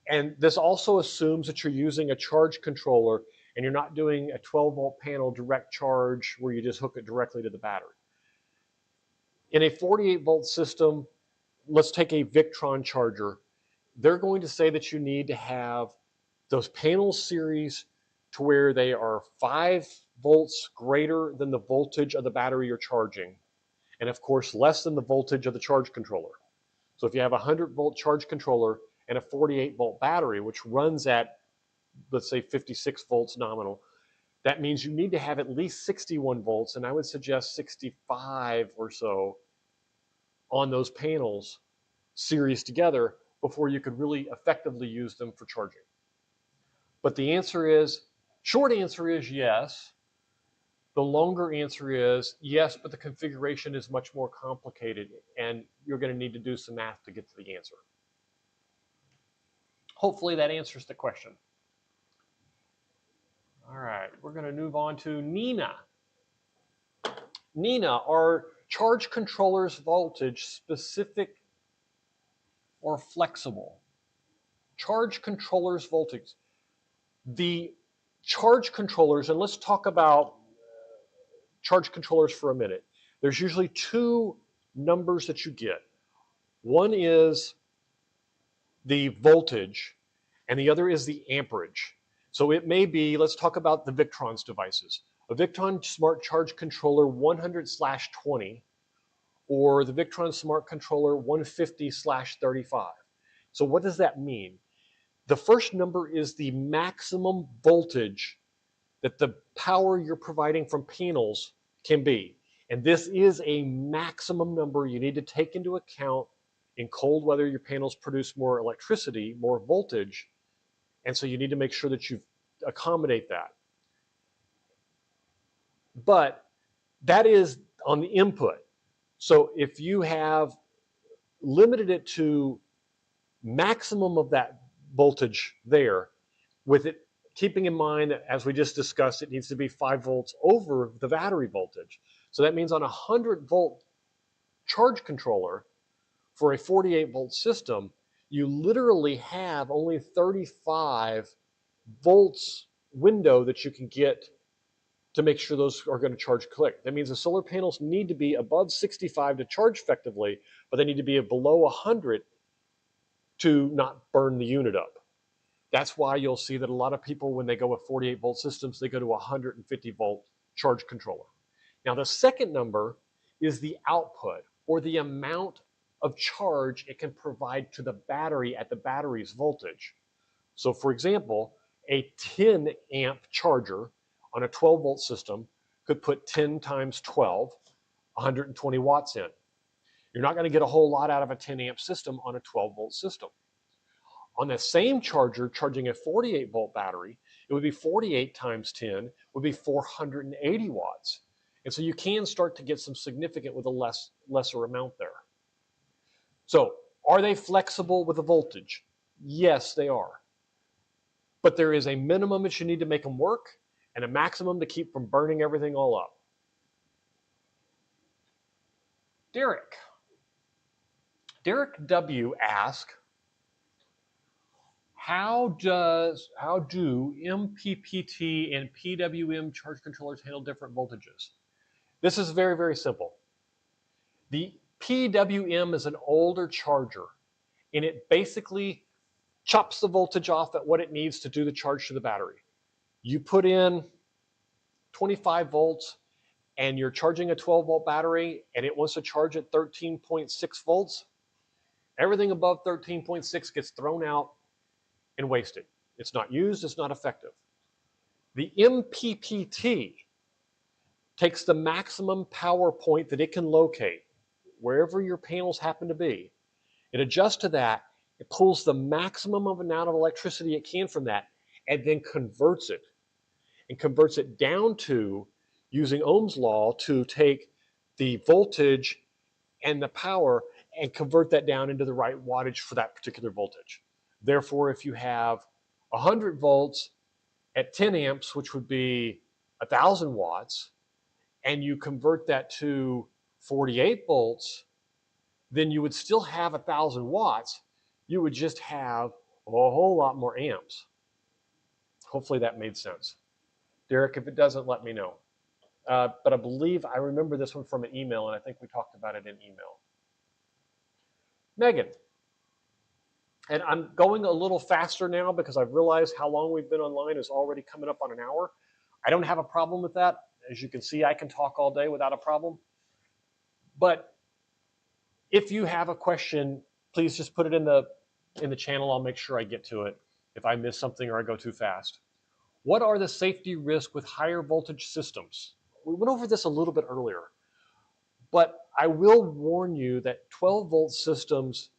Speaker 1: and this also assumes that you're using a charge controller and you're not doing a 12-volt panel direct charge where you just hook it directly to the battery. In a 48-volt system, let's take a Victron charger. They're going to say that you need to have those panels series to where they are 5 volts greater than the voltage of the battery you're charging, and of course less than the voltage of the charge controller. So if you have a 100-volt charge controller and a 48-volt battery, which runs at, let's say, 56 volts nominal, that means you need to have at least 61 volts, and I would suggest 65 or so on those panels series together before you could really effectively use them for charging. But the answer is, short answer is yes. The longer answer is yes, but the configuration is much more complicated and you're going to need to do some math to get to the answer. Hopefully that answers the question. All right, we're going to move on to Nina. Nina, are charge controllers voltage specific or flexible? Charge controllers voltage. The charge controllers, and let's talk about charge controllers for a minute. There's usually 2 numbers that you get. One is the voltage, and the other is the amperage. So it may be, let's talk about the Victron's devices. A Victron Smart Charge Controller 100/20 or the Victron Smart Controller 150/35. So what does that mean? The first number is the maximum voltage that the power you're providing from panels can be. And this is a maximum number you need to take into account. In cold weather, your panels produce more electricity, more voltage, and so you need to make sure that you accommodate that. But that is on the input. So if you have limited it to maximum of that voltage there, with it keeping in mind that, as we just discussed, it needs to be 5 volts over the battery voltage. So that means on a 100-volt charge controller for a 48-volt system, you literally have only 35 volts window that you can get to make sure those are going to charge click. That means the solar panels need to be above 65 to charge effectively, but they need to be below 100 to not burn the unit up. That's why you'll see that a lot of people, when they go with 48-volt systems, they go to a 150-volt charge controller. Now, the second number is the output, or the amount of charge it can provide to the battery at the battery's voltage. So, for example, a 10-amp charger on a 12-volt system could put 10 times 12, 120 watts in. You're not going to get a whole lot out of a 10-amp system on a 12-volt system. On the same charger, charging a 48-volt battery, it would be 48 times 10, would be 480 watts. And so you can start to get some significant with a lesser amount there. So are they flexible with the voltage? Yes, they are. But there is a minimum that you need to make them work and a maximum to keep from burning everything all up. Derek W. asked, how do MPPT and PWM charge controllers handle different voltages? This is very, very simple. The PWM is an older charger, and it basically chops the voltage off at what it needs to do the charge to the battery. You put in 25 volts and you're charging a 12-volt battery and it wants to charge at 13.6 volts, everything above 13.6 gets thrown out and wasted. It's not used, it's not effective. The MPPT takes the maximum power point that it can locate, wherever your panels happen to be. It adjusts to that, it pulls the maximum amount of electricity it can from that, and then converts it down to, using Ohm's law, to take the voltage and the power and convert that down into the right wattage for that particular voltage. Therefore, if you have 100 volts at 10 amps, which would be 1,000 watts, and you convert that to 48 volts, then you would still have 1,000 watts. You would just have a whole lot more amps. Hopefully that made sense. Derek, if it doesn't, let me know. But I believe I remember this one from an email, and I think we talked about it in email. Megan, and I'm going a little faster now because I've realized how long we've been online is already coming up on an hour. I don't have a problem with that. As you can see, I can talk all day without a problem. But if you have a question, please just put it in the channel. I'll make sure I get to it if I miss something or I go too fast. What are the safety risks with higher voltage systems? We went over this a little bit earlier, but I will warn you that 12-volt systems,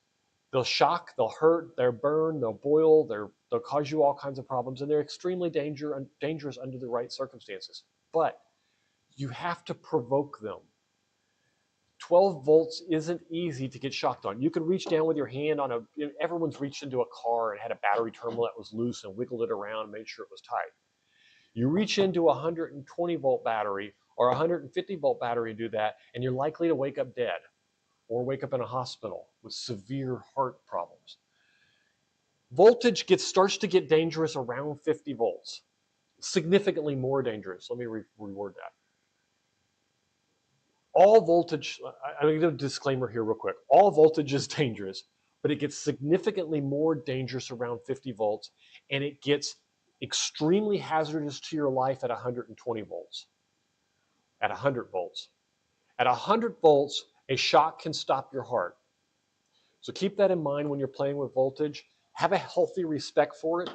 Speaker 1: they'll shock, they'll hurt, they'll burn, they'll boil, they'll cause you all kinds of problems, and they're extremely dangerous under the right circumstances. But you have to provoke them. 12 volts isn't easy to get shocked on. You can reach down with your hand on everyone's reached into a car and had a battery terminal that was loose and wiggled it around and made sure it was tight. You reach into a 120 volt battery or a 150 volt battery and do that, and you're likely to wake up dead or wake up in a hospital with severe heart problems. Voltage starts to get dangerous around 50 volts, significantly more dangerous. Let me reword that. All voltage, I'm going to give a disclaimer here real quick. All voltage is dangerous, but it gets significantly more dangerous around 50 volts, and it gets extremely hazardous to your life at 120 volts, at 100 volts. At 100 volts, a shock can stop your heart. So keep that in mind when you're playing with voltage. Have a healthy respect for it,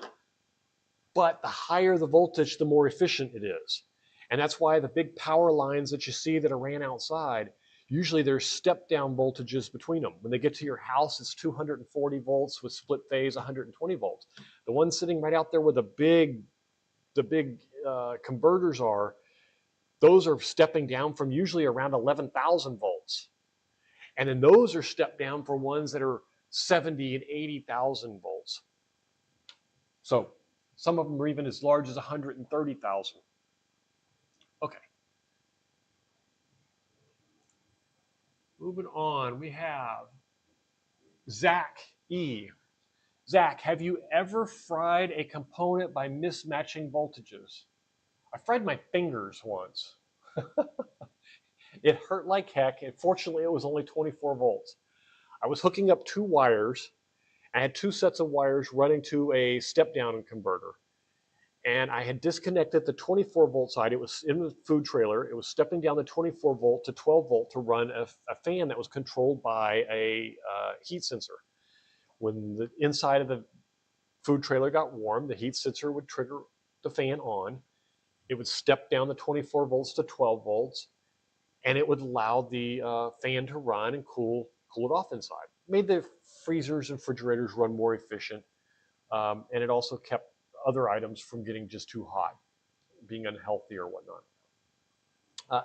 Speaker 1: but the higher the voltage, the more efficient it is. And that's why the big power lines that you see that are ran outside, usually there's step-down voltages between them. When they get to your house, it's 240 volts with split phase 120 volts. The one sitting right out there where the big converters are, those are stepping down from usually around 11,000 volts. And then those are stepped down for ones that are 70 and 80,000 volts. So some of them are even as large as 130,000. Okay. Moving on, we have Zach E. Zach, have you ever fried a component by mismatching voltages? I fried my fingers once. It hurt like heck, and fortunately it was only 24 volts. I was hooking up two wires. I had two sets of wires running to a step-down converter. And I had disconnected the 24 volt side. It was in the food trailer. It was stepping down the 24 volt to 12 volt to run a fan that was controlled by a heat sensor. When the inside of the food trailer got warm, the heat sensor would trigger the fan on. It would step down the 24 volts to 12 volts, and it would allow the fan to run and cool it off inside. Made the freezers and refrigerators run more efficient, and it also kept other items from getting just too hot, being unhealthy or whatnot.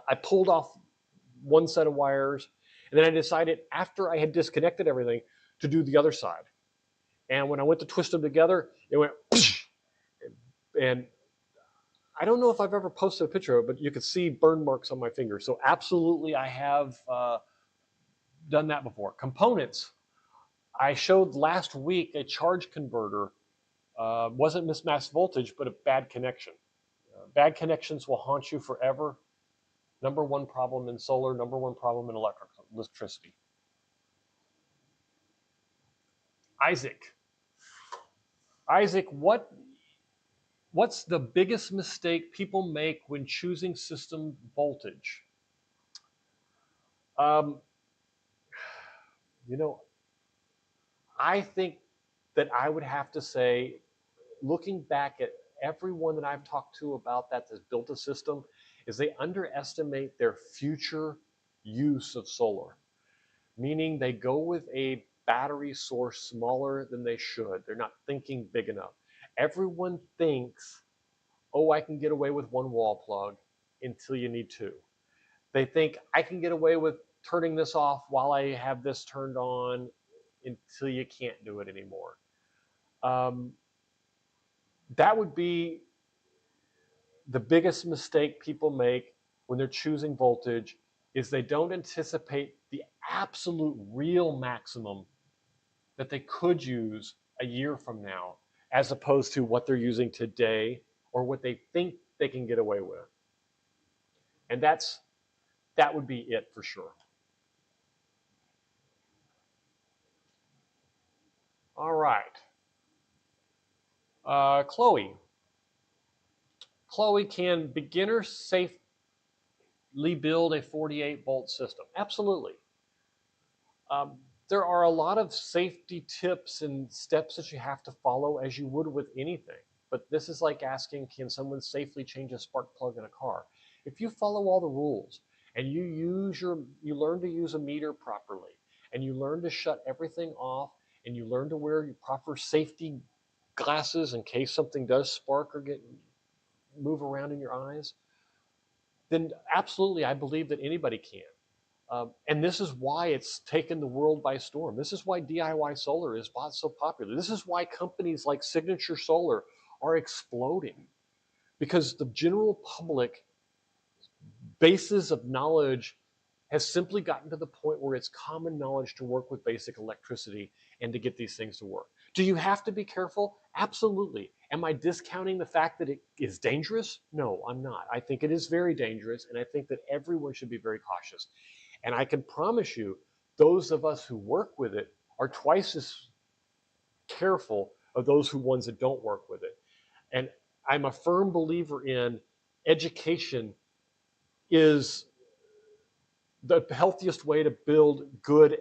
Speaker 1: I pulled off one set of wires, and then I decided after I had disconnected everything to do the other side. And when I went to twist them together, it went, and I don't know if I've ever posted a picture of it, but you could see burn marks on my fingers. So absolutely I have done that before. Components. I showed last week a charge converter. Wasn't mismatched voltage, but a bad connection. Bad connections will haunt you forever. Number one problem in solar, number one problem in electricity. Isaac, Isaac, what's the biggest mistake people make when choosing system voltage? Um, you know, I think that I would have to say, looking back at everyone that I've talked to about that that's built a system, is they underestimate their future use of solar, meaning they go with a battery source smaller than they should. They're not thinking big enough. Everyone thinks, oh, I can get away with one wall plug until you need two. They think I can get away with turning this off while I have this turned on until you can't do it anymore. Um, that would be the biggest mistake people make when they're choosing voltage, is they don't anticipate the absolute real maximum that they could use a year from now, as opposed to what they're using today or what they think they can get away with. And that would be it for sure. All right. Chloe. Chloe, can beginners safely build a 48-volt system? Absolutely. Um, there are a lot of safety tips and steps that you have to follow, as you would with anything. But this is like asking, can someone safely change a spark plug in a car? If you follow all the rules and you learn to use a meter properly, and you learn to shut everything off, and you learn to wear your proper safety glasses in case something does spark or move around in your eyes, then absolutely I believe that anybody can. And this is why it's taken the world by storm. This is why DIY solar is so popular. This is why companies like Signature Solar are exploding, because the general public basis of knowledge has simply gotten to the point where it's common knowledge to work with basic electricity and to get these things to work. Do you have to be careful? Absolutely. Am I discounting the fact that it is dangerous? No, I'm not. I think it is very dangerous, and I think that everyone should be very cautious. And I can promise you, those of us who work with it are twice as careful of those ones that don't work with it. And I'm a firm believer in education is the healthiest way to build good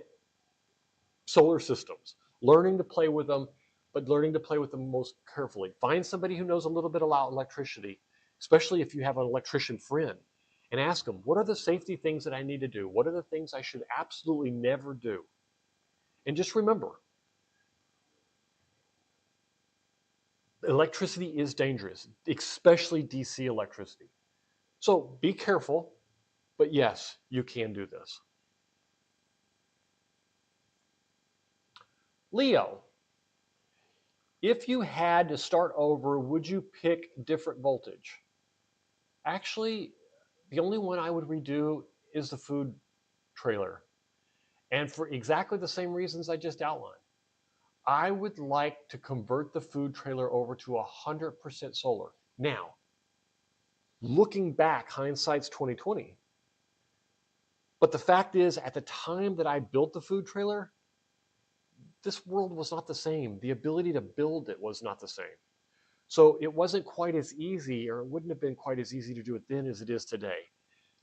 Speaker 1: solar systems. Learning to play with them, but learning to play with them most carefully. Find somebody who knows a little bit about electricity, especially if you have an electrician friend, and ask them, what are the safety things that I need to do? What are the things I should absolutely never do? And just remember, electricity is dangerous, especially DC electricity. So be careful, but yes, you can do this. Leo, if you had to start over, would you pick different voltage? Actually, the only one I would redo is the food trailer. And for exactly the same reasons I just outlined. I would like to convert the food trailer over to 100% solar. Now, looking back, hindsight's 2020. But the fact is, at the time that I built the food trailer, this world was not the same. The ability to build it was not the same. So it wasn't quite as easy, or it wouldn't have been quite as easy to do it then as it is today.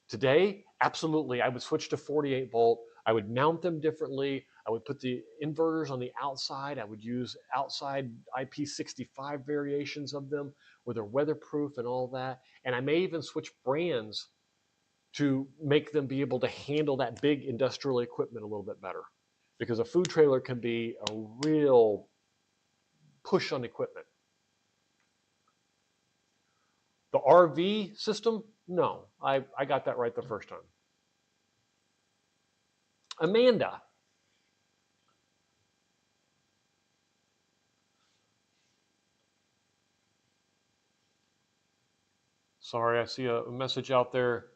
Speaker 1: Today, absolutely, I would switch to 48 volt. I would mount them differently. I would put the inverters on the outside. I would use outside IP65 variations of them where they're weatherproof and all that. And I may even switch brands to make them be able to handle that big industrial equipment a little bit better. Because a food trailer can be a real push on equipment. The RV system, no, I got that right the first time. Amanda. Sorry, I see a message out there.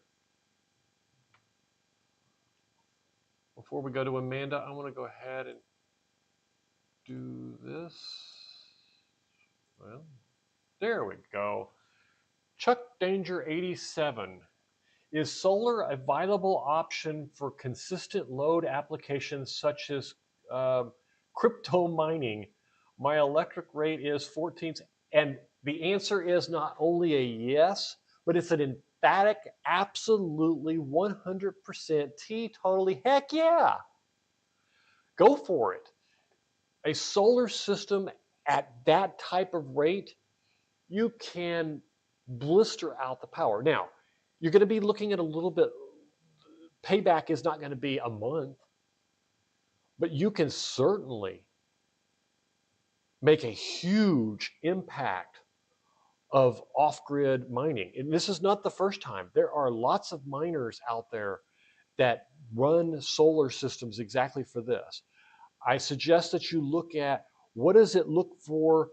Speaker 1: Before we go to Amanda, I want to go ahead and do this. Well, there we go. Chuck Danger 87. Is solar a viable option for consistent load applications such as crypto mining? My electric rate is 14. And the answer is not only a yes, but it's an emphatic, absolutely 100% totally heck yeah. Go for it. A solar system at that type of rate, you can blister out the power. Now, you're going to be looking at a little bit, payback is not going to be a month, but you can certainly make a huge impact of off-grid mining. And this is not the first time. There are lots of miners out there that run solar systems exactly for this. I suggest that you look at what does it look for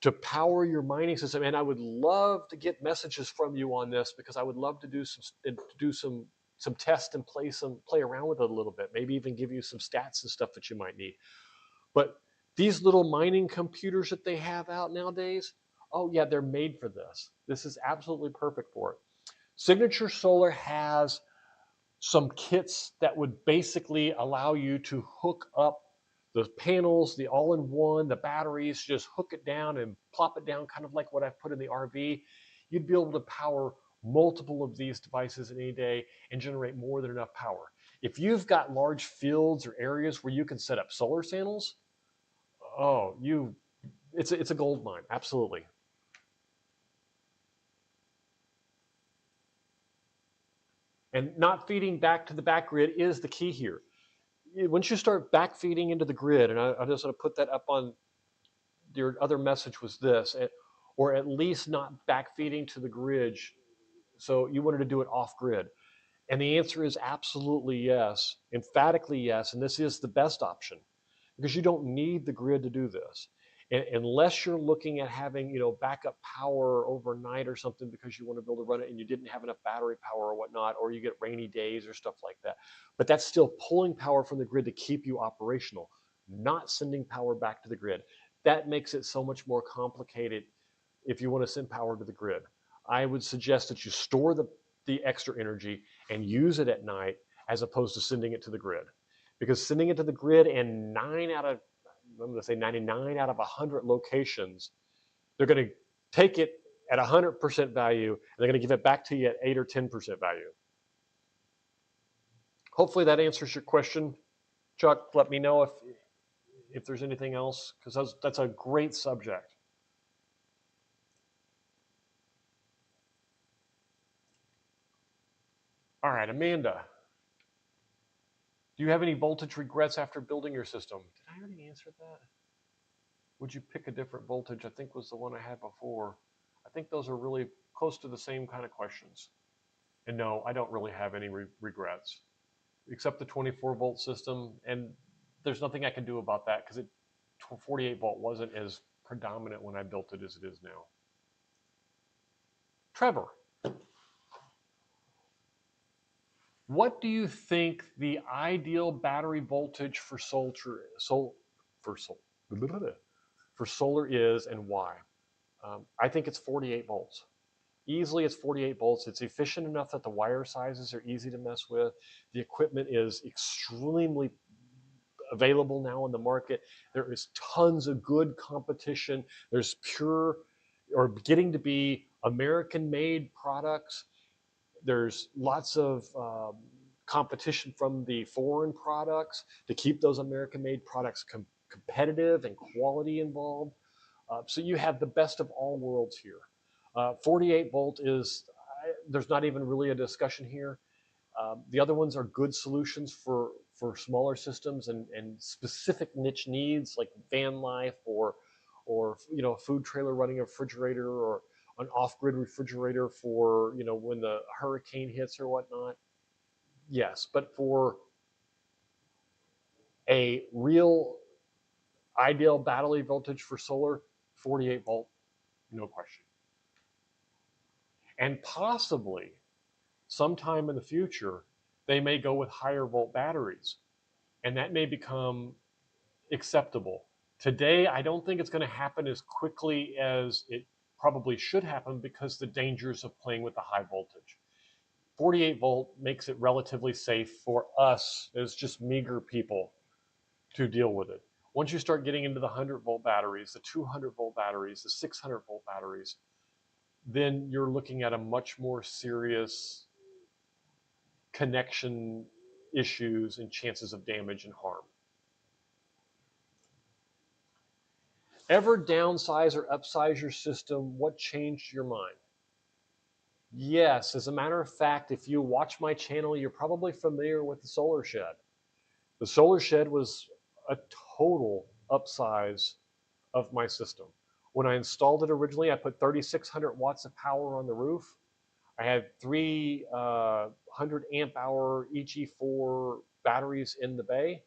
Speaker 1: to power your mining system. And I would love to get messages from you on this, because I would love to do some tests and play around with it a little bit. Maybe even give you some stats and stuff that you might need. But these little mining computers that they have out nowadays, oh yeah, they're made for this. This is absolutely perfect for it. Signature Solar has some kits that would basically allow you to hook up the panels, the all-in-one, the batteries, just hook it down and plop it down, kind of like what I've put in the RV. You'd be able to power multiple of these devices in any day and generate more than enough power. If you've got large fields or areas where you can set up solar panels, oh, it's a gold mine, absolutely. And not feeding back to the back grid is the key here. Once you start back feeding into the grid, and I just want to put that up on your other message was this, or at least not back feeding to the grid. So you wanted to do it off grid. And the answer is absolutely yes, emphatically yes. And this is the best option, because you don't need the grid to do this. And unless you're looking at having, backup power overnight or something because you want to be able to run it and you didn't have enough battery power or whatnot, or you get rainy days or stuff like that. But that's still pulling power from the grid to keep you operational, not sending power back to the grid. That makes it so much more complicated if you want to send power to the grid. I would suggest that you store the extra energy and use it at night as opposed to sending it to the grid. Because sending it to the grid in 99 out of 100 locations, they're going to take it at 100% value, and they're going to give it back to you at 8 or 10% value. Hopefully that answers your question, Chuck. Let me know if there's anything else, because that's a great subject. All right, Amanda, do you have any voltage regrets after building your system? Did I already answer that? Would you pick a different voltage? I think was the one I had before. I think those are really close to the same kind of questions. And no, I don't really have any regrets, except the 24-volt system. And there's nothing I can do about that, because 48-volt wasn't as predominant when I built it as it is now. Trevor, what do you think the ideal battery voltage for solar is, and why? I think it's 48 volts. Easily it's 48 volts. It's efficient enough that the wire sizes are easy to mess with. The equipment is extremely available now in the market. There is tons of good competition. There's pure, or getting to be American-made products. There's lots of competition from the foreign products to keep those American-made products competitive and quality involved. So you have the best of all worlds here. 48 volt is, there's not even really a discussion here. The other ones are good solutions for smaller systems and specific niche needs, like van life, or a food trailer running a refrigerator, or an off-grid refrigerator for when the hurricane hits or whatnot. Yes, but for a real ideal battery voltage for solar, 48 volt, no question. And possibly sometime in the future, they may go with higher volt batteries, and that may become acceptable. Today, I don't think it's going to happen as quickly as it probably should happen, because the dangers of playing with the high voltage. 48 volt makes it relatively safe for us as just meager people to deal with it. Once you start getting into the 100-volt batteries, the 200-volt batteries, the 600-volt batteries, then you're looking at a much more serious connection issues and chances of damage and harm. Ever downsize or upsize your system? What changed your mind? Yes, as a matter of fact, if you watch my channel, you're probably familiar with the solar shed. The solar shed was a total upsize of my system. When I installed it originally, I put 3,600 watts of power on the roof. I had 300 amp hour EG4 batteries in the bay.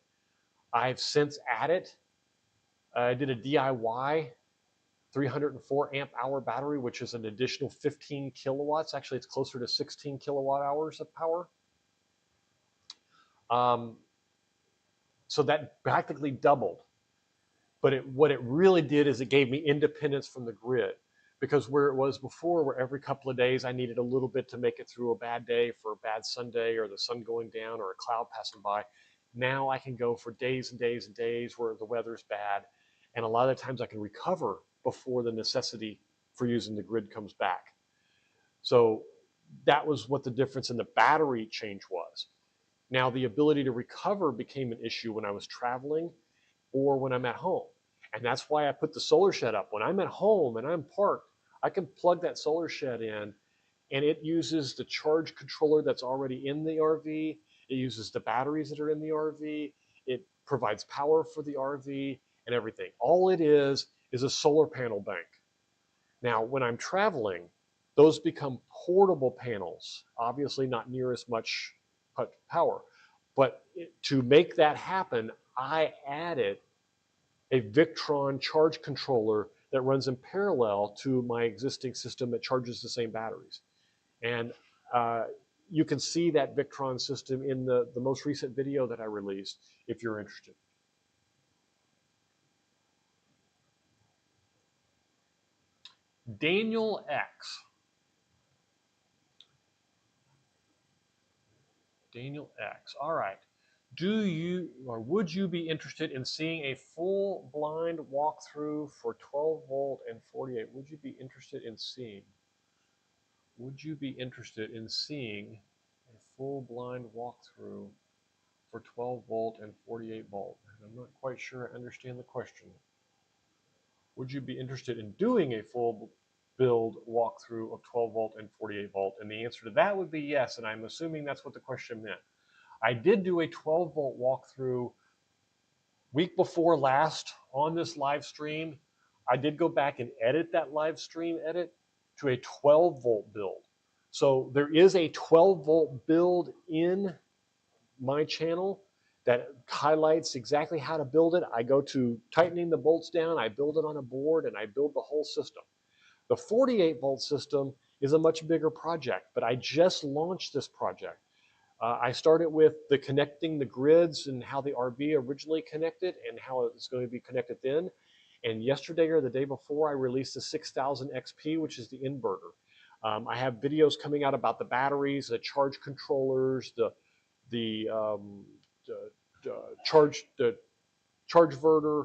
Speaker 1: I've since added, I did a DIY 304 amp hour battery, which is an additional 15 kilowatts. Actually, it's closer to 16 kilowatt hours of power. So that practically doubled. But what it really did is it gave me independence from the grid, because where it was before, where every couple of days I needed a little bit to make it through a bad day, for a bad Sunday, or the sun going down, or a cloud passing by, now I can go for days and days and days where the weather's bad. And a lot of the times I can recover before the necessity for using the grid comes back. So that was what the difference in the battery change was. Now the ability to recover became an issue when I was traveling or when I'm at home. And that's why I put the solar shed up. When I'm at home and I'm parked, I can plug that solar shed in, and it uses the charge controller that's already in the RV. It uses the batteries that are in the RV. It provides power for the RV and everything. All it is a solar panel bank. Now, when I'm traveling, those become portable panels, obviously not near as much power. But to make that happen, I added a Victron charge controller that runs in parallel to my existing system that charges the same batteries. And you can see that Victron system in the most recent video that I released if you're interested. Daniel X. Daniel X. All right. Do you or would you be interested in seeing a full blind walkthrough for 12 volt and 48? Would you be interested in seeing? Would you be interested in seeing a full blind walkthrough for 12 volt and 48 volt? And I'm not quite sure I understand the question. Would you be interested in doing a full build walkthrough of 12 volt and 48 volt? And the answer to that would be yes, and I'm assuming that's what the question meant. I did do a 12 volt walkthrough week before last on this live stream. I did go back and edit that live stream edit to a 12 volt build. So there is a 12 volt build in my channel that highlights exactly how to build it. I go to tightening the bolts down, I build it on a board, and I build the whole system. The 48 volt system is a much bigger project, but I just launched this project. I started with the connecting the grids and how the RV originally connected and how it's going to be connected then. And yesterday or the day before, I released the 6000 XP, which is the inverter. I have videos coming out about the batteries, the charge controllers, the charge verter,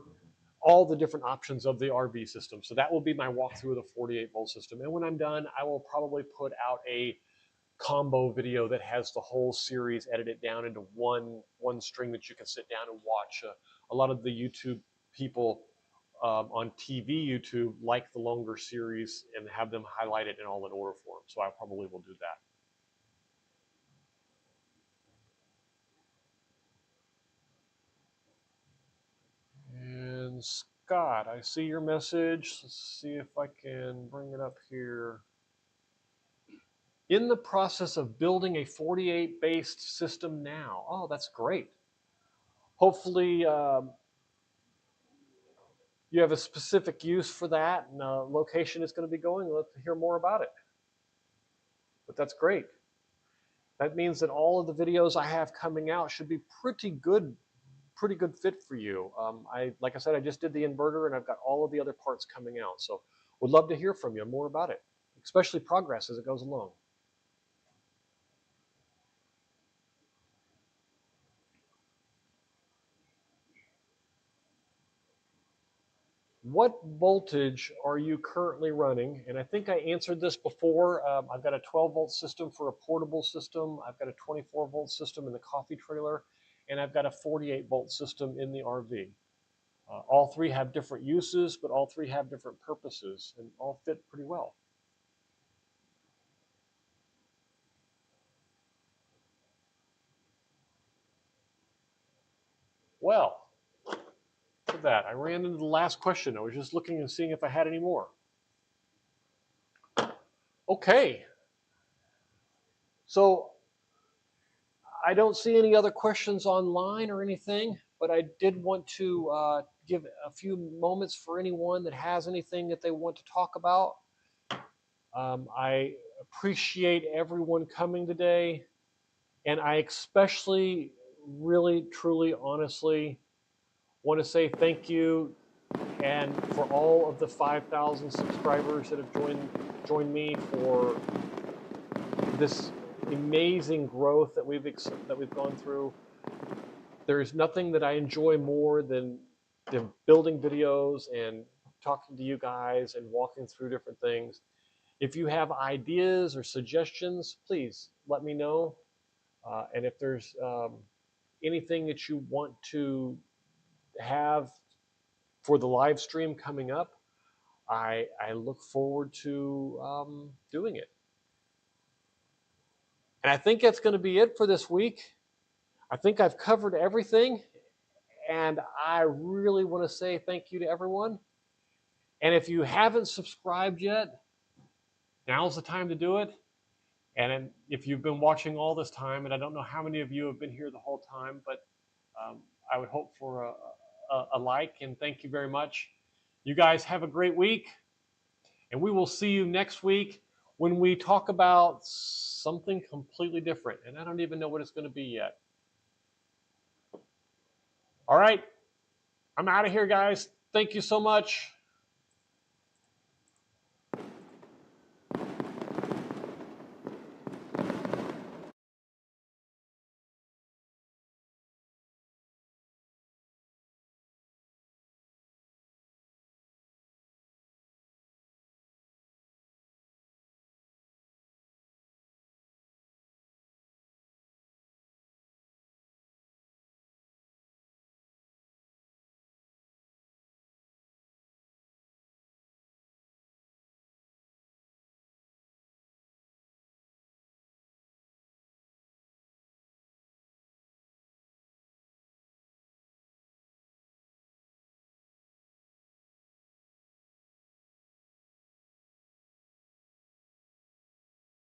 Speaker 1: all the different options of the RV system. So that will be my walkthrough of the 48 volt system. And when I'm done, I will probably put out a combo video that has the whole series edited down into one string that you can sit down and watch. A lot of the YouTube people on TV YouTube like the longer series and have them highlighted in all in order form. So I probably will do that. And Scott, I see your message. Let's see if I can bring it up here. In the process of building a 48 based system now. Oh, that's great. Hopefully you have a specific use for that and a location it's going to be going. Let's hear more about it. But that's great. That means that all of the videos I have coming out should be pretty good fit for you. Like I said, I just did the inverter and I've got all of the other parts coming out. So would love to hear from you more about it, especially progress as it goes along. what voltage are you currently running? And I think I answered this before. I've got a 12-volt system for a portable system. I've got a 24-volt system in the coffee trailer, and I've got a 48-volt system in the RV. All three have different uses, but all three have different purposes, and all fit pretty well. Well, look at that. I ran into the last question. I was just looking and seeing if I had any more. Okay. So I don't see any other questions online or anything, but I did want to give a few moments for anyone that has anything that they want to talk about. I appreciate everyone coming today, and I especially, really, truly, honestly want to say thank you, and for all of the 5,000 subscribers that have joined me for this amazing growth that we've gone through. There's nothing that I enjoy more than building videos and talking to you guys and walking through different things. If you have ideas or suggestions, please let me know. And if there's anything that you want to have for the live stream coming up, I look forward to doing it. And I think that's going to be it for this week. I think I've covered everything, and I really want to say thank you to everyone. And if you haven't subscribed yet, now's the time to do it. And if you've been watching all this time, and I don't know how many of you have been here the whole time, but I would hope for a like, and thank you very much. You guys have a great week, and we will see you next week when we talk about something completely different. And I don't even know what it's going to be yet. All right. I'm out of here, guys. Thank you so much.